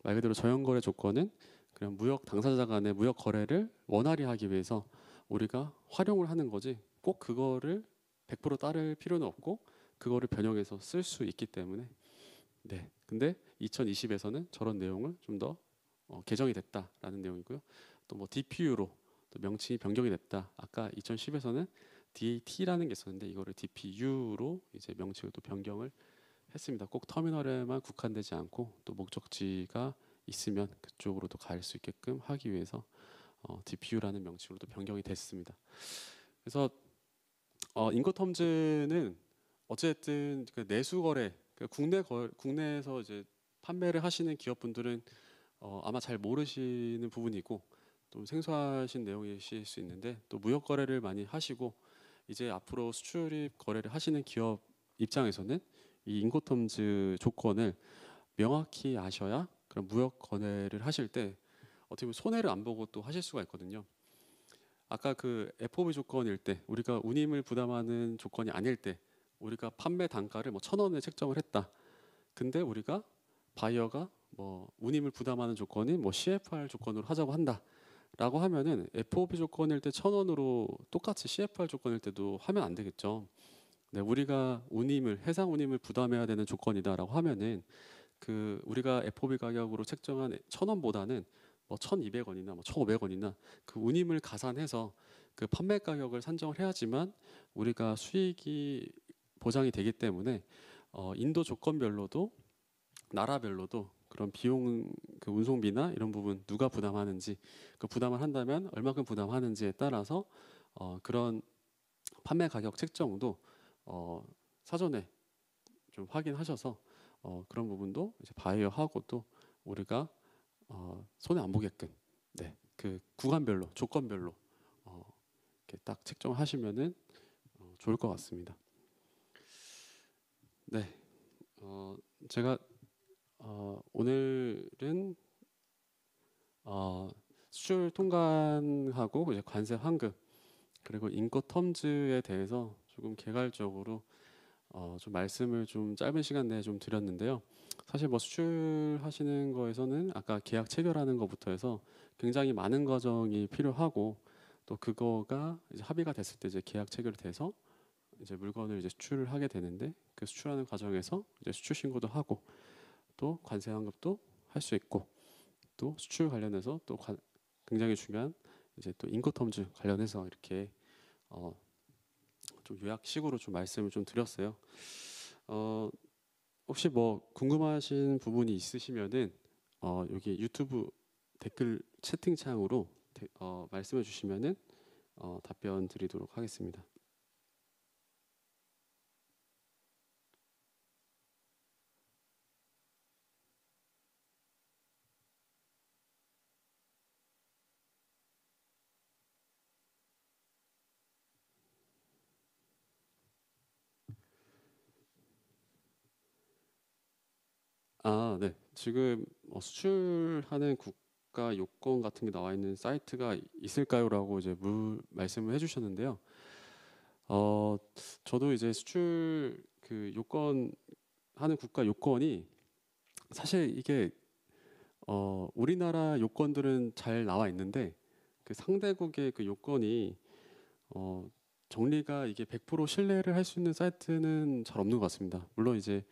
Speaker 2: 말 그대로 저연거래 조건은 그냥 무역 당사자 간의 무역 거래를 원활히 하기 위해서 우리가 활용을 하는 거지 꼭 그거를 100% 따를 필요는 없고 그거를 변형해서 쓸 수 있기 때문에 근데 2020에서는 저런 내용을 좀 더 개정이 됐다라는 내용이고요. 또 뭐 DPU로 또 명칭이 변경이 됐다. 아까 2010에서는 DAT라는 게 있었는데 이거를 DPU로 이제 명칭을 또 변경을 했습니다. 꼭 터미널에만 국한되지 않고 또 목적지가 있으면 그쪽으로도 갈 수 있게끔 하기 위해서 DPU라는 명칭으로도 변경이 됐습니다. 그래서 인코텀즈는 어쨌든 그 내수 거래, 국내에서 이제 판매를 하시는 기업분들은 아마 잘 모르시는 부분이고 좀 생소하신 내용이실 수 있는데 또 무역 거래를 많이 하시고 이제 앞으로 수출입 거래를 하시는 기업 입장에서는 이 인코텀즈 조건을 명확히 아셔야 그런 무역 거래를 하실 때 어떻게 보면 손해를 안 보고 또 하실 수가 있거든요. 아까 그 FOB 조건일 때 우리가 운임을 부담하는 조건이 아닐 때 우리가 판매 단가를 뭐 1,000원에 책정을 했다. 근데 우리가 바이어가 뭐 운임을 부담하는 조건이 뭐 CFR 조건으로 하자고 한다라고 하면은 FOB 조건일 때 1,000원으로 똑같이 CFR 조건일 때도 하면 안 되겠죠. 우리가 해상 운임을 부담해야 되는 조건이다라고 하면은 그 우리가 FOB 가격으로 책정한 1,000원보다는 뭐 1,200원이나 뭐 1,500원이나 그 운임을 가산해서 그 판매 가격을 산정을 해야지만 우리가 수익이 보장이 되기 때문에 인도 조건별로도 나라별로도 그런 비용 그 운송비나 이런 부분 누가 부담하는지 그 부담을 한다면 얼마큼 부담하는지에 따라서 그런 판매 가격 책정도 사전에 좀 확인하셔서 그런 부분도 이제 바이어하고 또 우리가 손해 안 보게끔 그 구간별로 조건별로 이렇게 딱 책정하시면은 좋을 것 같습니다. 제가 오늘은 수출 통관하고 이제 관세 환급 그리고 인코텀즈에 대해서 조금 개괄적으로 좀 말씀을 좀 짧은 시간 내에 좀 드렸는데요. 사실 뭐 수출하시는 거에서는 아까 계약 체결하는 것부터 해서 굉장히 많은 과정이 필요하고 또 그거가 이제 합의가 됐을 때 이제 계약 체결이 돼서 이제 물건을 이제 수출을 하게 되는데 그 수출하는 과정에서 이제 수출 신고도 하고 또 관세 환급도 할 수 있고 또 수출 관련해서 또 굉장히 중요한 이제 또 인코텀즈 관련해서 이렇게 어, 좀 요약식으로 좀 말씀을 좀 드렸어요. 어, 혹시 뭐 궁금하신 부분이 있으시면은 여기 유튜브 댓글 채팅창으로 말씀해 주시면은 답변 드리도록 하겠습니다. 아, 네. 지금 수출하는 국가 요건 같은 게 나와 있는 사이트가 있을까요?라고 이제 말씀을 해주셨는데요. 어, 저도 이제 수출 그 요건 하는 국가 요건이 사실 이게 우리나라 요건들은 잘 나와 있는데 그 상대국의 그 요건이 어, 정리가 이게 100% 신뢰를 할 수 있는 사이트는 잘 없는 것 같습니다. 물론 이제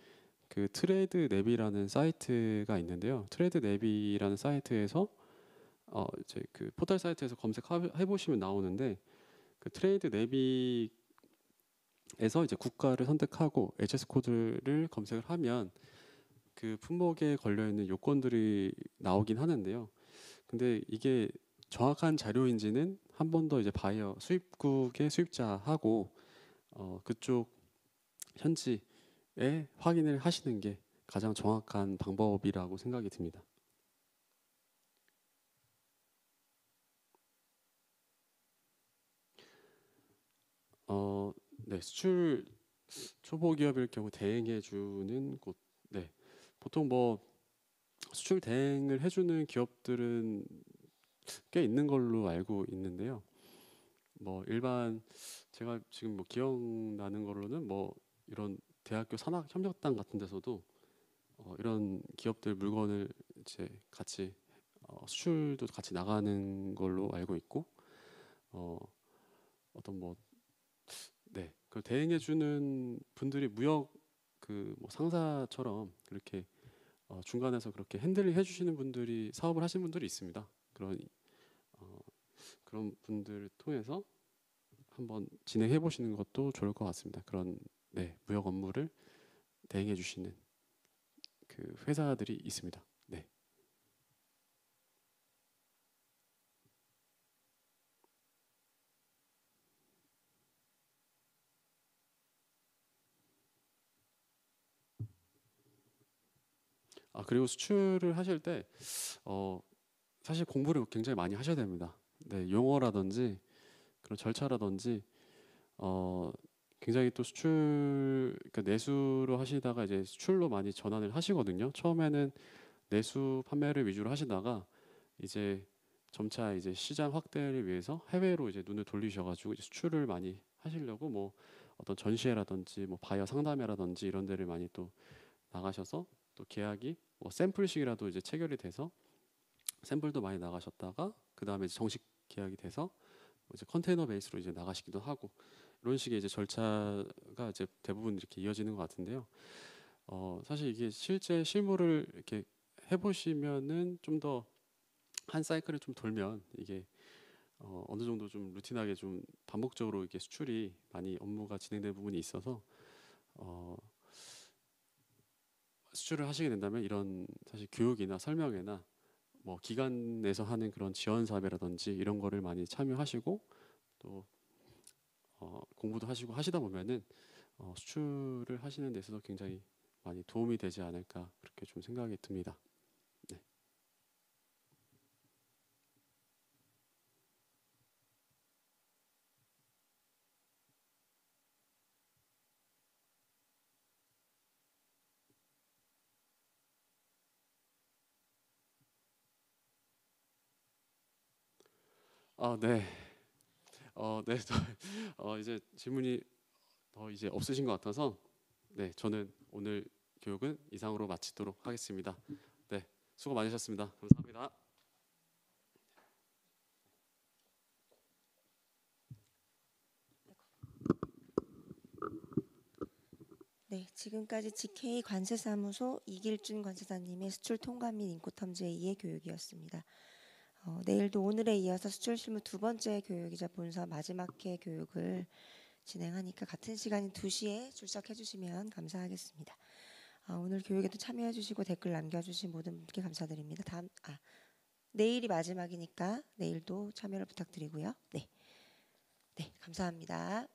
Speaker 2: 그 트레이드 랩이라는 사이트가 있는데요. 트레이드 랩이라는 사이트에서 이제 그 포털 사이트에서 검색해 보시면 나오는데 그 트레이드 랩이에서 이제 국가를 선택하고 HS 코드를 검색을 하면 그 품목에 걸려 있는 요건들이 나오긴 하는데요. 근데 이게 정확한 자료인지는 한 번 더 이제 바이어 수입국의 수입자하고 그쪽 현지에 확인을 하시는 게 가장 정확한 방법이라고 생각이 듭니다. 네, 수출 초보 기업일 경우 대행해 주는 곳, 네, 보통 뭐 수출 대행을 해주는 기업들은 꽤 있는 걸로 알고 있는데요. 뭐 일반 제가 지금 뭐 기억나는 걸로는 뭐 이런 대학교 산학협력단 같은 데서도 이런 기업들 물건을 이제 같이 수출도 같이 나가는 걸로 알고 있고 어, 어떤 뭐 네, 그 대행해주는 분들이 무역 그 뭐 상사처럼 그렇게 중간에서 그렇게 핸들링 해주시는 분들이 사업을 하시는 분들이 있습니다. 어, 그런 분들 통해서 한번 진행해 보시는 것도 좋을 것 같습니다. 그런 네, 무역 업무를 대행해 주시는 그 회사들이 있습니다. 네. 아, 그리고 수출을 하실 때 어, 사실 공부를 굉장히 많이 하셔야 됩니다. 네, 용어라든지 그런 절차라든지 어, 굉장히 또 그러니까 내수로 하시다가 이제 수출로 많이 전환을 하시거든요. 처음에는 내수 판매를 위주로 하시다가 이제 점차 이제 시장 확대를 위해서 해외로 이제 눈을 돌리셔가지고 이제 수출을 많이 하시려고 뭐 어떤 전시회라든지 뭐 바이어 상담회라든지 이런 데를 많이 또 나가셔서 또 계약이 뭐 샘플식이라도 이제 체결이 돼서 샘플도 많이 나가셨다가 그 다음에 정식 계약이 돼서 뭐 이제 컨테이너 베이스로 이제 나가시기도 하고 이런 식의 이제 절차가 이제 대부분 이렇게 이어지는 것 같은데요. 사실 이게 실제 실무를 이렇게 해보시면은 좀 더 한 사이클을 좀 돌면 이게 어느 정도 좀 루틴하게 좀 반복적으로 이렇게 수출이 많이 업무가 진행되는 부분이 있어서 어, 수출을 하시게 된다면 이런 사실 교육이나 설명회나 뭐 기관 내에서 하는 그런 지원 사업이라든지 이런 거를 많이 참여하시고 또 공부도 하시고 하시다 보면은 수출을 하시는 데 있어서 굉장히 많이 도움이 되지 않을까 그렇게 좀 생각이 듭니다. 네. 아, 네. 네. 이제 질문이 더 이제 없으신 것 같아서 네, 저는 오늘 교육은 이상으로 마치도록 하겠습니다. 네, 수고 많으셨습니다. 감사합니다.
Speaker 1: 네, 지금까지 GK 관세사무소 이길준 관세사님의 수출 통관 및 인코 텀즈 A의 교육이었습니다. 내일도 오늘에 이어서 수출 실무 두 번째 교육이자 본사 마지막 회 교육을 진행하니까 같은 시간인 2시에 출석해 주시면 감사하겠습니다. 오늘 교육에도 참여해 주시고 댓글 남겨주신 모든 분께 감사드립니다. 내일이 마지막이니까 내일도 참여를 부탁드리고요. 네, 감사합니다.